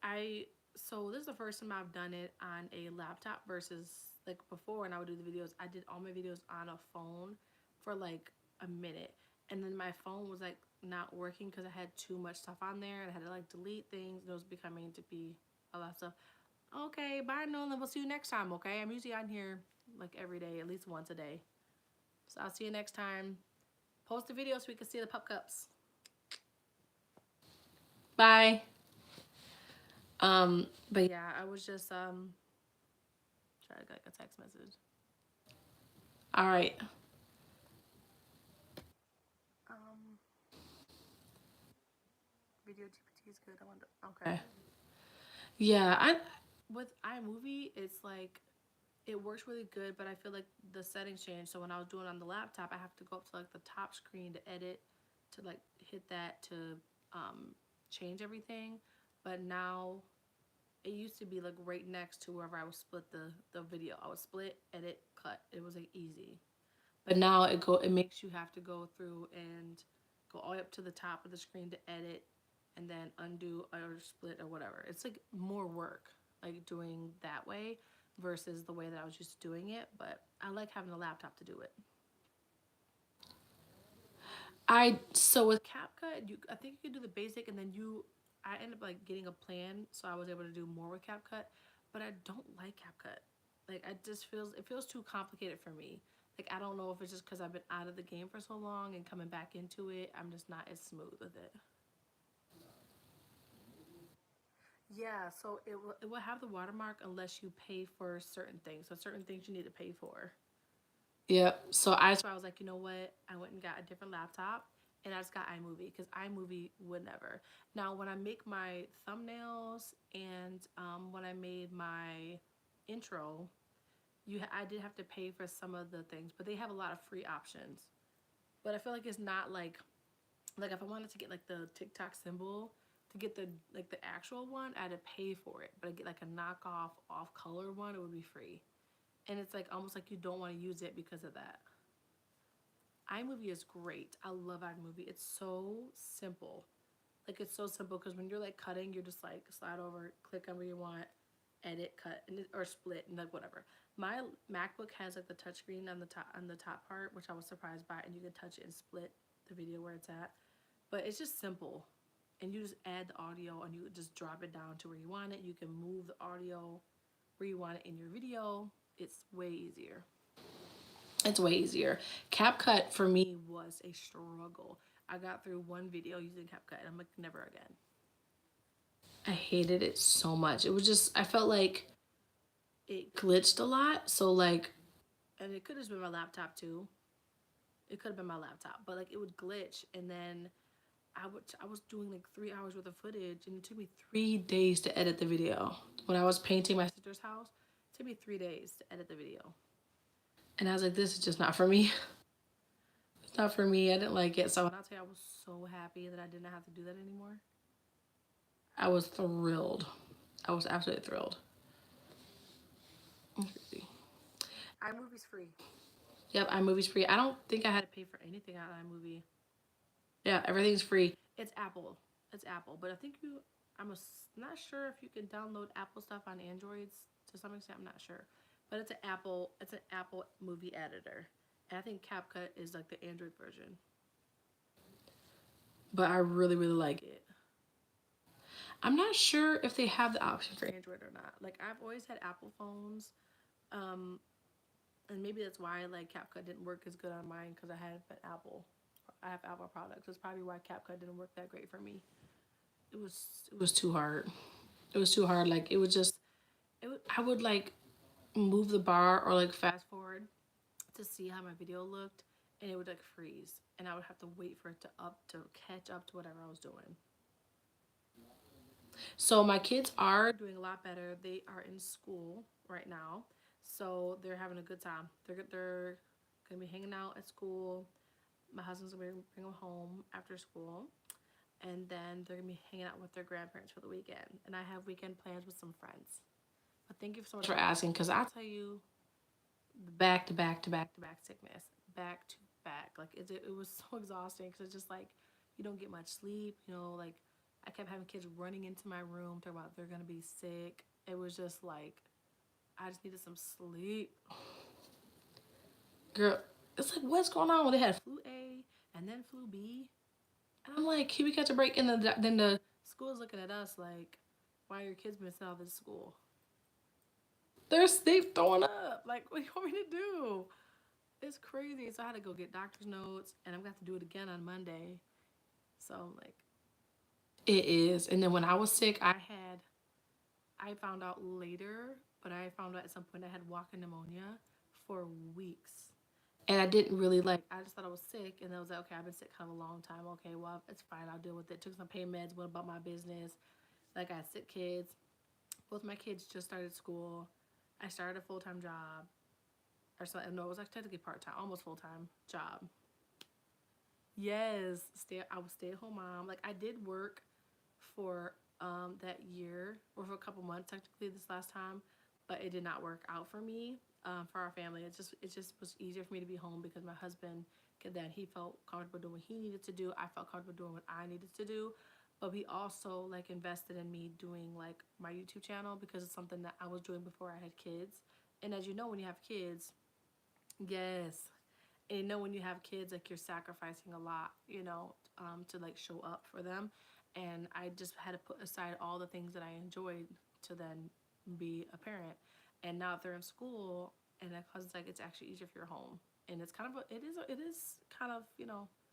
I so this is the first time I've done it on a laptop versus like before when I would do the videos. I did all my videos on a phone for like a minute, and then my phone was like not working because I had too much stuff on there and I had to like delete things. And it was becoming to be a lot of stuff. Okay, bye Nolan. We'll see you next time. Okay, I'm usually on here like every day, at least once a day. So I'll see you next time. Post a video so we can see the pup cups. Bye. But yeah, I was just trying to get like a text message. All right. Um, Video GPT is good. I wonder. Okay. Yeah, I with iMovie, it's like it works really good, but I feel like the settings change. So when I was doing it on the laptop, I have to go up to like the top screen to edit, to like hit that to um change everything. But now it used to be like right next to wherever I would split the video. I would split, edit, cut. It was like easy. But now it makes you have to go through and go all the way up to the top of the screen to edit and then undo or split or whatever. It's like more work like doing that way versus the way that I was used to doing it, but I like having a laptop to do it. I so with CapCut, I think you can do the basic and then I end up like getting a plan so I was able to do more with CapCut, but I don't like CapCut. Like I just feels too complicated for me. Like I don't know if it's just because I've been out of the game for so long and coming back into it, I'm just not as smooth with it. Yeah, so it will have the watermark unless you pay for certain things. So certain things you need to pay for. Yep. That's why I was like, you know what? I went and got a different laptop and I just got iMovie because iMovie would never. Now, when I make my thumbnails and when I made my intro, I did have to pay for some of the things, but they have a lot of free options. But I feel like it's not like if I wanted to get like the TikTok symbol to get the actual one, I had to pay for it. But I get like a knockoff off color one, it would be free. And it's like almost like you don't want to use it because of that. iMovie is great. I love iMovie. It's so simple. Like it's so simple because when you're like cutting, you're just like slide over, click on where you want, edit, cut, or split, and like whatever. My MacBook has like the touchscreen on the top part, which I was surprised by, and you can touch it and split the video where it's at. But it's just simple, and you just add the audio and you just drop it down to where you want it. You can move the audio where you want it in your video, It's way easier. It's way easier. CapCut for me was a struggle. I got through one video using CapCut and I'm like, never again. I hated it so much. It was just, I felt like it glitched a lot. So, like, and it could have been my laptop too. It could have been my laptop, but like it would glitch and then I was doing like 3 hours worth of footage and it took me 3 days to edit the video. When I was painting my sister's house, it took me 3 days to edit the video. And I was like, this is just not for me. It's not for me. I didn't like it. So when I'll tell you, I was so happy that I didn't have to do that anymore. I was thrilled. I was absolutely thrilled. iMovie's free. Yep, iMovie's free. I don't think I had to pay for anything on iMovie. Yeah, everything's free. It's Apple. It's Apple. But I think not sure if you can download Apple stuff on Androids to some extent. I'm not sure. But it's an Apple movie editor. And I think CapCut is like the Android version. But I really, really like it. I'm not sure if they have the option for Android or not. Like I've always had Apple phones. Um, and maybe that's why like CapCut didn't work as good on mine because I have Apple products. That's probably why CapCut didn't work that great for me. It was too hard. It was too hard. Like it was just I would like move the bar or like fast forward to see how my video looked and it would like freeze and I would have to wait for it to catch up to whatever I was doing. So my kids are doing a lot better. They are in school right now. So they're having a good time. They're gonna be hanging out at school. My husband's gonna bring them home after school. And then they're gonna be hanging out with their grandparents for the weekend. And I have weekend plans with some friends. But thank you so much for asking, because I tell you, back to back to back to back sickness, back to back. Like it was so exhausting because it's just like you don't get much sleep. You know, like I kept having kids running into my room talking about they're gonna be sick. It was just like I just needed some sleep. Girl, it's like what's going on? Well, they had flu A and then flu B, and I'm like, can we catch a break? And then the school's looking at us like, why are your kids missing out of this school? They throwing up. Like, what do you want me to do? It's crazy. So I had to go get doctor's notes, and I'm gonna have to do it again on Monday. So I'm like, it is. And then when I was sick, I found out later, but I found out at some point I had walking pneumonia for weeks. And I didn't really like, I just thought I was sick. And I was like, okay, I've been sick kind of a long time. Okay, well, it's fine. I'll deal with it. Took some pain meds, went about my business. Like, I had sick kids. Both my kids just started school. I started a full time job. Or so, no, it was like technically part time, almost full time job. Yes, I was stay at home mom. Like I did work for that year or for a couple months technically this last time, but it did not work out for me for our family. It just was easier for me to be home because my husband could then he felt comfortable doing what he needed to do. I felt comfortable doing what I needed to do. But we also like invested in me doing like my YouTube channel because it's something that I was doing before I had kids. And as you know, when you have kids, yes, and you know when you have kids like you're sacrificing a lot, to like show up for them, and I just had to put aside all the things that I enjoyed to then be a parent. And now if they're in school, and because it's like it's actually easier if you're home, and it's kind of it is kind of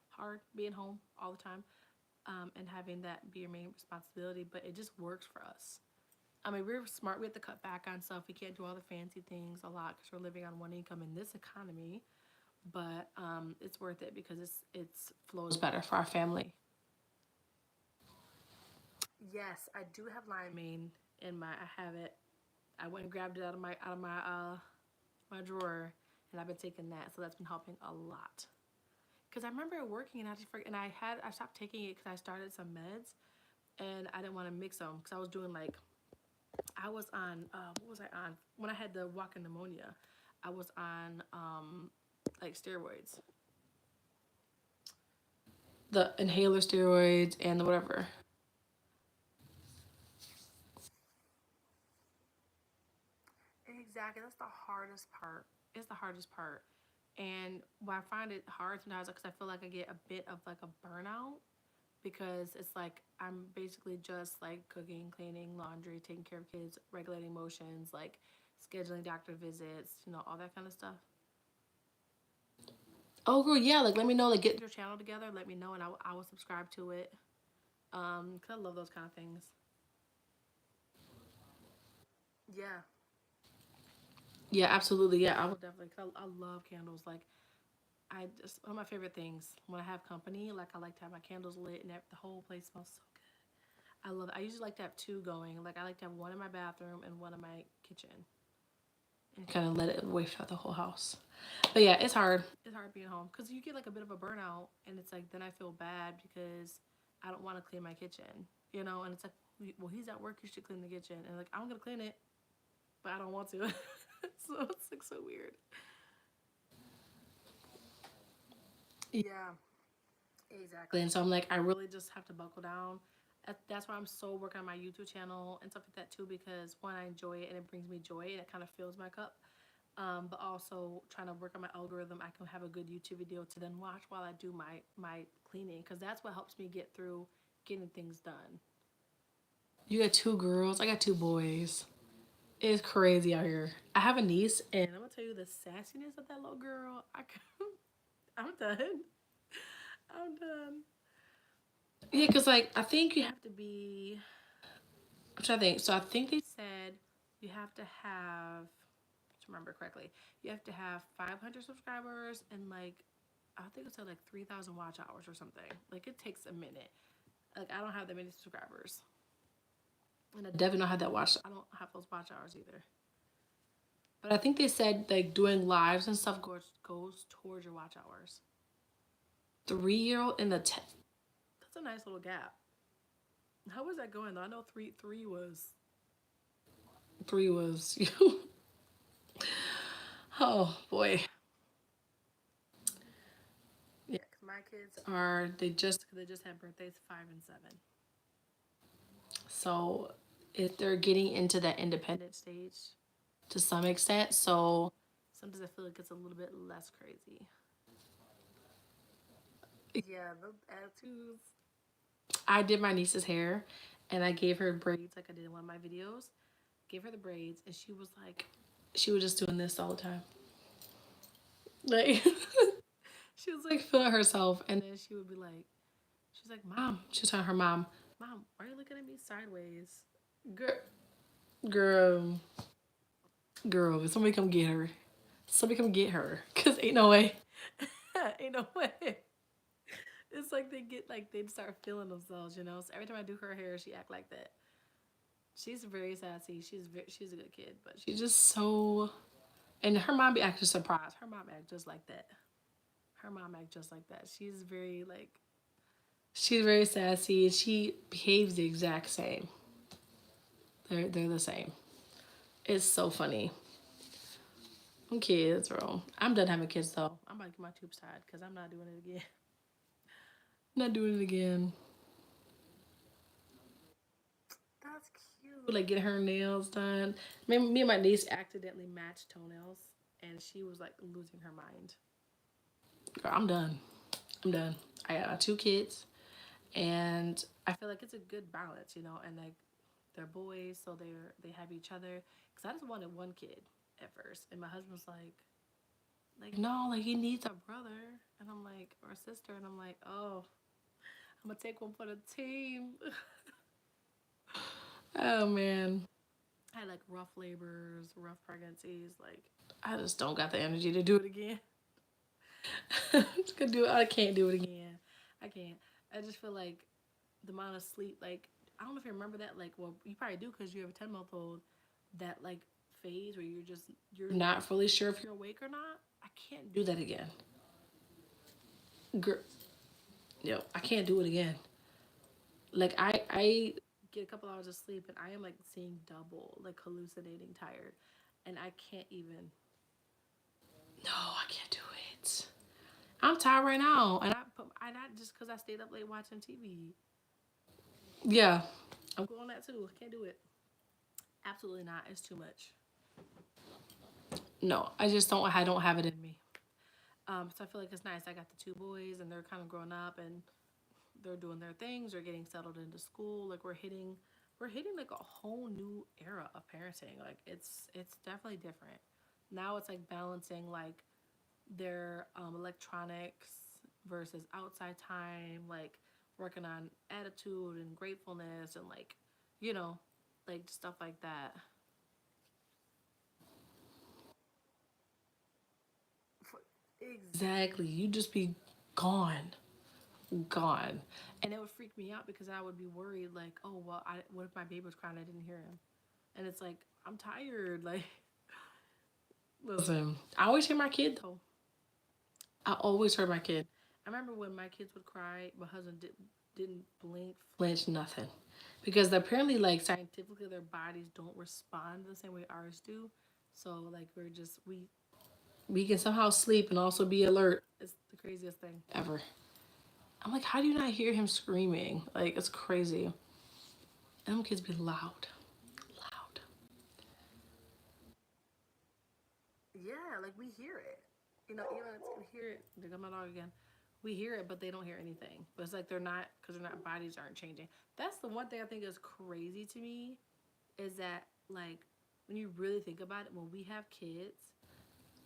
hard being home all the time, and having that be your main responsibility, but it just works for us. I mean, we're smart. We have to cut back on stuff. We can't do all the fancy things a lot because we're living on one income in this economy, but it's worth it because it's flows better for our family. Yes, I do have limeade in my. I have it. I went and grabbed it out of my drawer, and I've been taking that, so that's been helping a lot. Because I remember working and I just forget, and I stopped taking it because I started some meds, and I didn't want to mix them because I was doing like I was on what was I on when I had the walking pneumonia? I was on like steroids, the inhaler steroids and the whatever. Exactly. That's the hardest part. It's the hardest part. And why I find it hard sometimes because I feel like I get a bit of like a burnout because it's like I'm basically just like cooking, cleaning, laundry, taking care of kids, regulating emotions, like scheduling doctor visits, all that kind of stuff. Oh, girl, yeah. Like, let me know. Like, get your channel together. Let me know, and I will subscribe to it. 'Cause I love those kind of things. Yeah. Yeah, absolutely. Yeah, I would definitely. 'Cause I love candles. Like, I just one of my favorite things when I have company. Like, I like to have my candles lit and the whole place smells so good. I love it. I usually like to have two going. Like, I like to have one in my bathroom and one in my kitchen, and kind of let it waft out the whole house. But yeah, it's hard. It's hard being home because you get like a bit of a burnout, and it's like then I feel bad because I don't want to clean my kitchen. And it's like, well, he's at work, you should clean the kitchen, and like I'm gonna clean it, but I don't want to. So it's like so weird. Yeah, exactly. And so I'm like, I really just have to buckle down. That's why I'm so working on my YouTube channel and stuff like that too, because one, I enjoy it and it brings me joy and it kind of fills my cup. But also trying to work on my algorithm, I can have a good YouTube video to then watch while I do my cleaning, because that's what helps me get through getting things done. You got two girls. I got two boys. It's crazy out here. I have a niece, and I'm gonna tell you the sassiness of that little girl. I'm done. I'm done. Yeah, cause like I think you have to be. I'm trying to think. So I think they said you have to have, to remember correctly, you have to have 500 subscribers and like I think it said like 3,000 watch hours or something. Like it takes a minute. Like I don't have that many subscribers, and I definitely don't have that watch. I don't have those watch hours either. But I think they said like doing lives and stuff goes towards your watch hours. 3 year old in the that's a nice little gap. How was that going though? I know three was oh boy. Yeah, because my kids are they just had birthdays 5 and 7, so if they're getting into that independent stage to some extent, so sometimes I feel like it's a little bit less crazy. Yeah, the attitudes. I did my niece's hair, and I gave her braids like I did in one of my videos. Gave her the braids, and she was just doing this all the time. Like she was like feeling herself, and then she's like, "Mom," she's telling her mom, "Mom, why are you looking at me sideways?" Girl, girl, girl, somebody come get her. Somebody come get her, cause ain't no way, ain't no way. It's like they start feeling themselves. So every time I do her hair, she act like that. She's very sassy. She's a good kid, but she's just so. And her mom be acting surprised. Her mom act just like that. Her mom act just like that. She's very sassy, and she behaves the exact same. They're the same. It's so funny. Kids, bro. I'm done having kids though. I'm about to get my tubes tied because I'm not doing it again. I'm not doing it again. That's cute. Like getting her nails done. Me and my niece accidentally matched toenails, and she was like losing her mind. Girl, I'm done. I'm done. I got 2 kids, and I feel like it's a good balance. And like they're boys, so they have each other. Cause I just wanted one kid at first, and my husband's like no, like he needs a brother, and I'm like, or a sister, and I'm like, oh, I'm gonna take one for the team. Oh man, I had like rough labors, rough pregnancies. Like I just don't got the energy to do it again. I'm just gonna do it. I can't do it again. I can't. I just feel like the amount of sleep. Like I don't know if you remember that. Like, well, you probably do because you have a 10-month-old. That like phase where you're not fully sure if you're awake or not. I can't do that again. Girl, yo, I can't do it again. Like I get a couple hours of sleep and I am like seeing double, like hallucinating, tired, and I can't even. No, I can't do it. I'm tired right now, and I not just because I stayed up late watching TV. Yeah, I'm going on that too. I can't do it. Absolutely not. It's too much. No, I just don't. I don't have it in me. So I feel like it's nice. I got the 2 boys, and they're kind of growing up, and they're doing their things. They're getting settled into school. Like we're we're hitting like a whole new era of parenting. Like it's definitely different. Now it's like balancing like their electronics versus outside time, like working on attitude and gratefulness and like, you know, like stuff like that. Exactly. You just be gone, gone, and it would freak me out because I would be worried, like, oh well, what if my baby was crying? I didn't hear him, and it's like I'm tired. Like, listen, I always hear my kid though. I always heard my kid. I remember when my kids would cry, my husband didn't blink, flinch, nothing, because apparently, like scientifically, their bodies don't respond the same way ours do. So like we can somehow sleep and also be alert. It's the craziest thing ever. I'm like, how do you not hear him screaming? Like, it's crazy. And them kids be loud. Loud. Yeah, like we hear it. You know, even it's, we hear it. There goes my dog again. We hear it, but they don't hear anything. But it's like they're not, because their not bodies aren't changing. That's the one thing I think is crazy to me, is that like when you really think about it, when we have kids,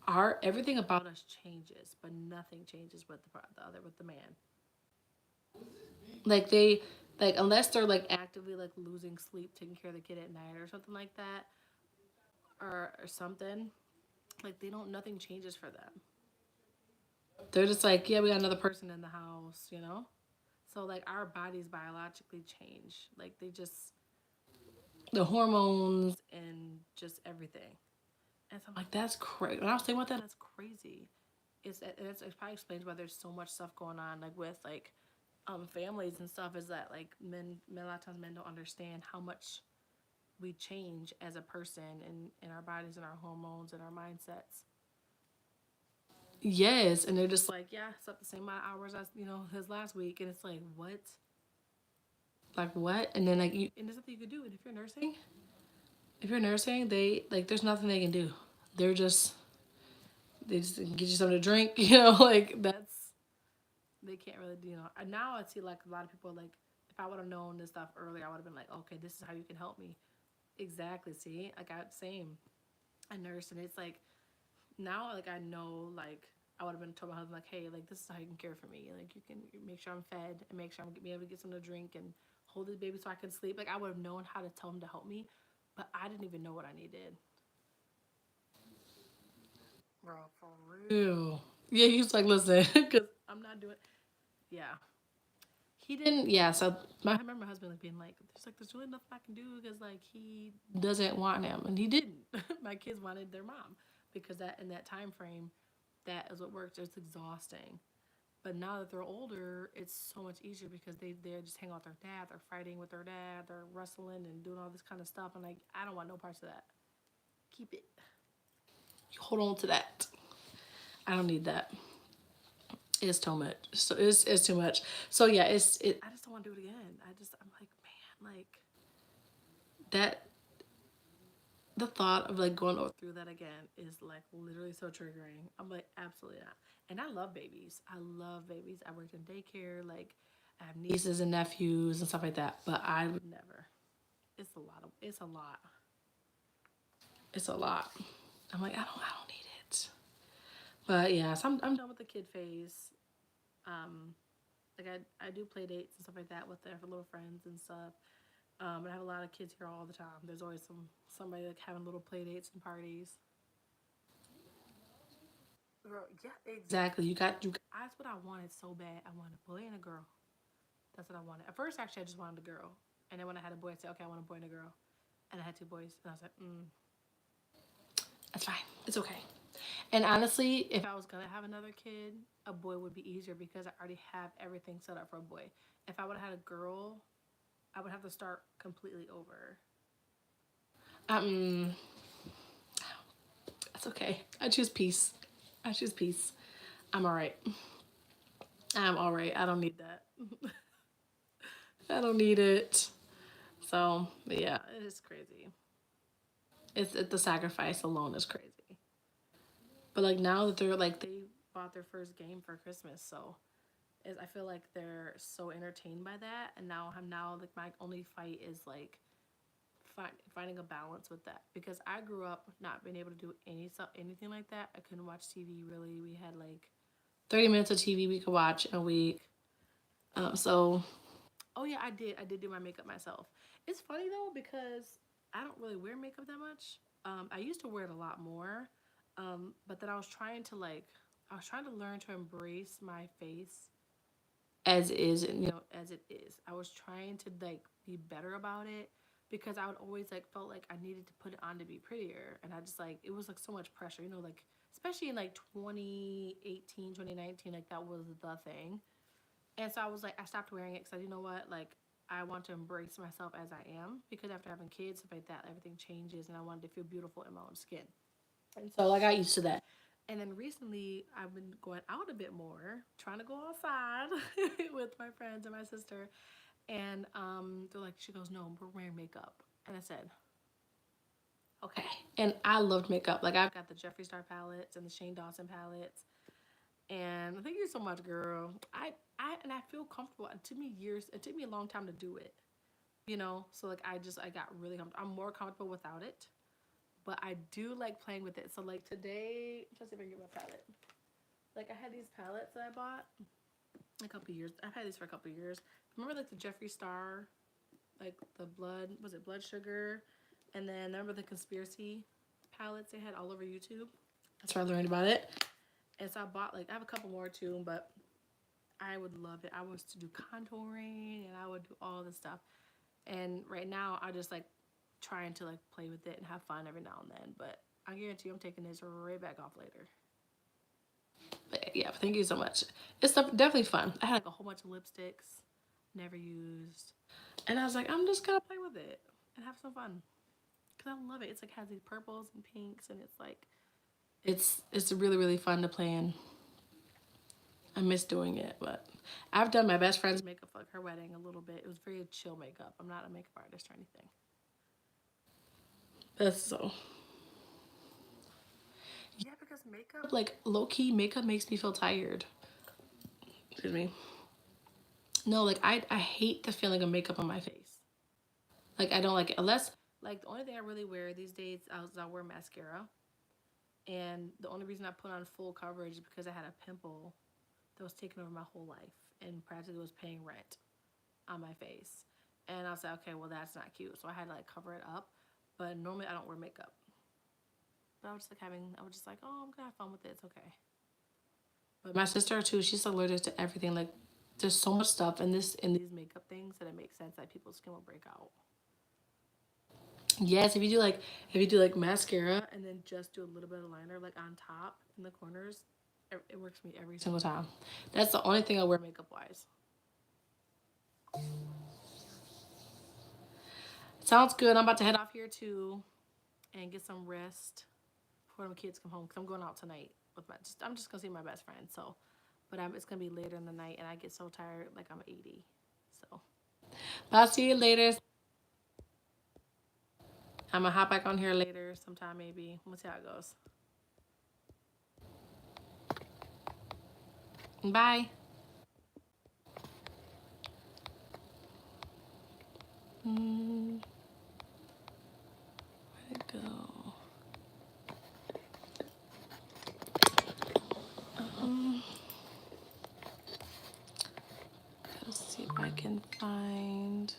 our everything about us changes, but nothing changes with the other with the man. Like they like unless they're like actively like losing sleep taking care of the kid at night or something like that, or something, like they don't, nothing changes for them. They're just like, yeah, we got another person in the house, you know. So like our bodies biologically change, like they just, the hormones and just everything. And so I'm like, that's crazy. When I was thinking about that, that's crazy. It probably explains why there's so much stuff going on like with like families and stuff, is that like men a lot of times men don't understand how much we change as a person in our bodies and our hormones and our mindsets. Yes, and they're just like, yeah, slept the same amount of hours as his last week, and it's like what? And then like you, and there's nothing you could do. And if you're nursing, they like there's nothing they can do. They're just they just get you something to drink, like that's, they can't really, now I see like a lot of people like, if I would have known this stuff earlier, I would have been like, okay, this is how you can help me. Exactly. See, like I same. I nursed, and it's like now like I know, like I would have been told my husband like, hey, like this is how you can care for me. Like you can make sure I'm fed and make sure I'm be able to get something to drink and hold this baby so I can sleep. Like I would have known how to tell him to help me, but I didn't even know what I needed. Bro, for real. Yeah, he was like, listen, because I'm not doing. Yeah, he didn't. Yeah, so I remember my husband like being like, there's really nothing I can do because like he doesn't want him, and he didn't. My kids wanted their mom because that in that time frame, that is what works. It's exhausting. But now that they're older, it's so much easier because they just hang out with their dad. They're fighting with their dad. They're wrestling and doing all this kind of stuff. And like, I don't want no parts of that. Keep it. Hold on to that. I don't need that. It's too much. So it's too much. So yeah, I just don't want to do it again. I'm like, man, like that, the thought of like going through that again is like literally so triggering. I'm like, absolutely not. And I love babies. I love babies. I worked in daycare. Like, I have nieces and nephews and stuff like that. But I would never. It's a lot. It's a lot. It's a lot. I'm like, I don't need it. But yeah, so I'm done with the kid phase. Um, like I do play dates and stuff like that with their little friends and stuff. And I have a lot of kids here all the time. There's always somebody like having little play dates and parties. Girl, yeah, exactly. That's what I wanted so bad. I wanted a boy and a girl. That's what I wanted. At first, actually, I just wanted a girl, and then when I had a boy, I said, okay, I want a boy and a girl, and I had two boys, and I was like, that's fine. It's okay. And honestly, if I was gonna have another kid, a boy would be easier because I already have everything set up for a boy. If I would have had a girl, I would have to start completely over. Um, that's okay. I choose peace. I choose peace. I'm all right. I'm all right. I don't need that. I don't need it. So yeah, it's crazy. The sacrifice alone is crazy. But like now that they're like they bought their first game for Christmas, so I feel like they're so entertained by that. And now I'm now like my only fight is like finding a balance with that, because I grew up not being able to do anything like that. I couldn't watch TV really. We had like 30 minutes of TV we could watch a week. So oh yeah, I did do my makeup myself. It's funny though because I don't really wear makeup that much. I used to wear it a lot more, but then I was trying to learn to embrace my face as is, as it is. I was trying to like be better about it because I would always like felt like I needed to put it on to be prettier, and I just like it was like so much pressure, like especially in like 2018, 2019, like that was the thing. And so I was like, I stopped wearing it because you know what, like I want to embrace myself as I am, because after having kids, stuff like that, everything changes, and I wanted to feel beautiful in my own skin. And so I got used to that. And then recently, I've been going out a bit more, trying to go outside with my friends and my sister. And they're like, she goes, no, we're wearing makeup. And I said, okay. And I loved makeup. Like I've got the Jeffree Star palettes and the Shane Dawson palettes. And thank you so much, girl. I feel comfortable. It took me a long time to do it. So like I got really comfortable. I'm more comfortable without it, but I do like playing with it. So like today, I'm trying to see if I can get my palette. Like I had these palettes that I bought a couple years. I've had these for a couple years. Remember like the Jeffree Star, like the blood sugar, and then remember the conspiracy palettes they had all over YouTube. That's where I learned about it. And so I bought like I have a couple more too, but I would love it. I was to do contouring and I would do all this stuff. And right now I just like trying to like play with it and have fun every now and then. But I guarantee you I'm taking this right back off later. But yeah, thank you so much. It's definitely fun. I had like a whole bunch of lipsticks, never used. And I was like, I'm just gonna play with it and have some fun. Cause I love it. It's like has these purples and pinks and it's like it's really, really fun to play in. I miss doing it, but I've done my best friend's makeup for like her wedding a little bit. It was very chill makeup. I'm not a makeup artist or anything. That's so. Yeah, because makeup, like low key, makeup makes me feel tired. Excuse me. No, like I hate the feeling of makeup on my face. Like I don't like it unless like the only thing I really wear these days is I wear mascara, and the only reason I put on full coverage is because I had a pimple that was taking over my whole life and practically was paying rent on my face. And I was like, okay, well that's not cute. So I had to like cover it up. But normally I don't wear makeup. But I was just like, oh, I'm gonna have fun with it. It's okay. But my sister too, she's allergic to everything. Like there's so much stuff in these makeup things that it makes sense that people's skin will break out. Yes, if you do like mascara and then just do a little bit of liner like on top in the corners, it works for me every single time. That's the only thing I wear makeup wise. Sounds good. I'm about to head off here too and get some rest before my kids come home because I'm going out tonight with I'm just gonna see my best friend. So, but it's gonna be later in the night and I get so tired like I'm 80. So, but I'll see you later. I'm gonna hop back on here later sometime maybe. We'll see how it goes. Bye. Where'd it go? Um, let's see if I can find.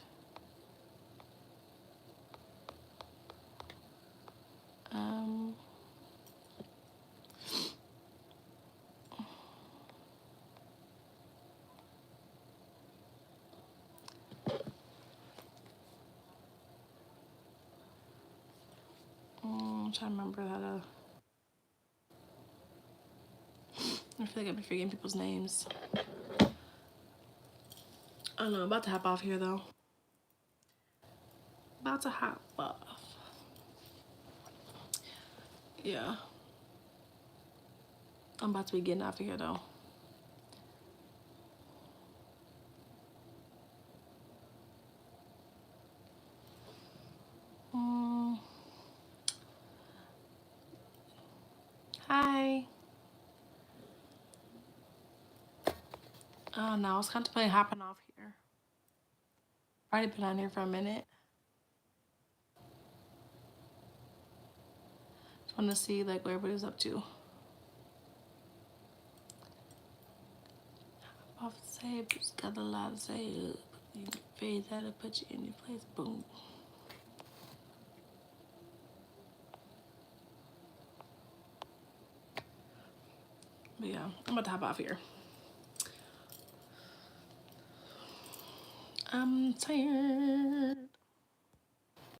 Um, I'm trying to remember how to. I feel like I've been forgetting people's names. I don't know. I'm about to hop off here though. About to hop off. Yeah. I'm about to be getting off of here though. Mm, hi. Oh no, I was contemplating hopping off here. Already been on here for a minute. Want to see like what everybody's up to. Off the say, just got a lot to say. You can fade that and put you in your place. Boom. But yeah, I'm about to hop off here. I'm tired.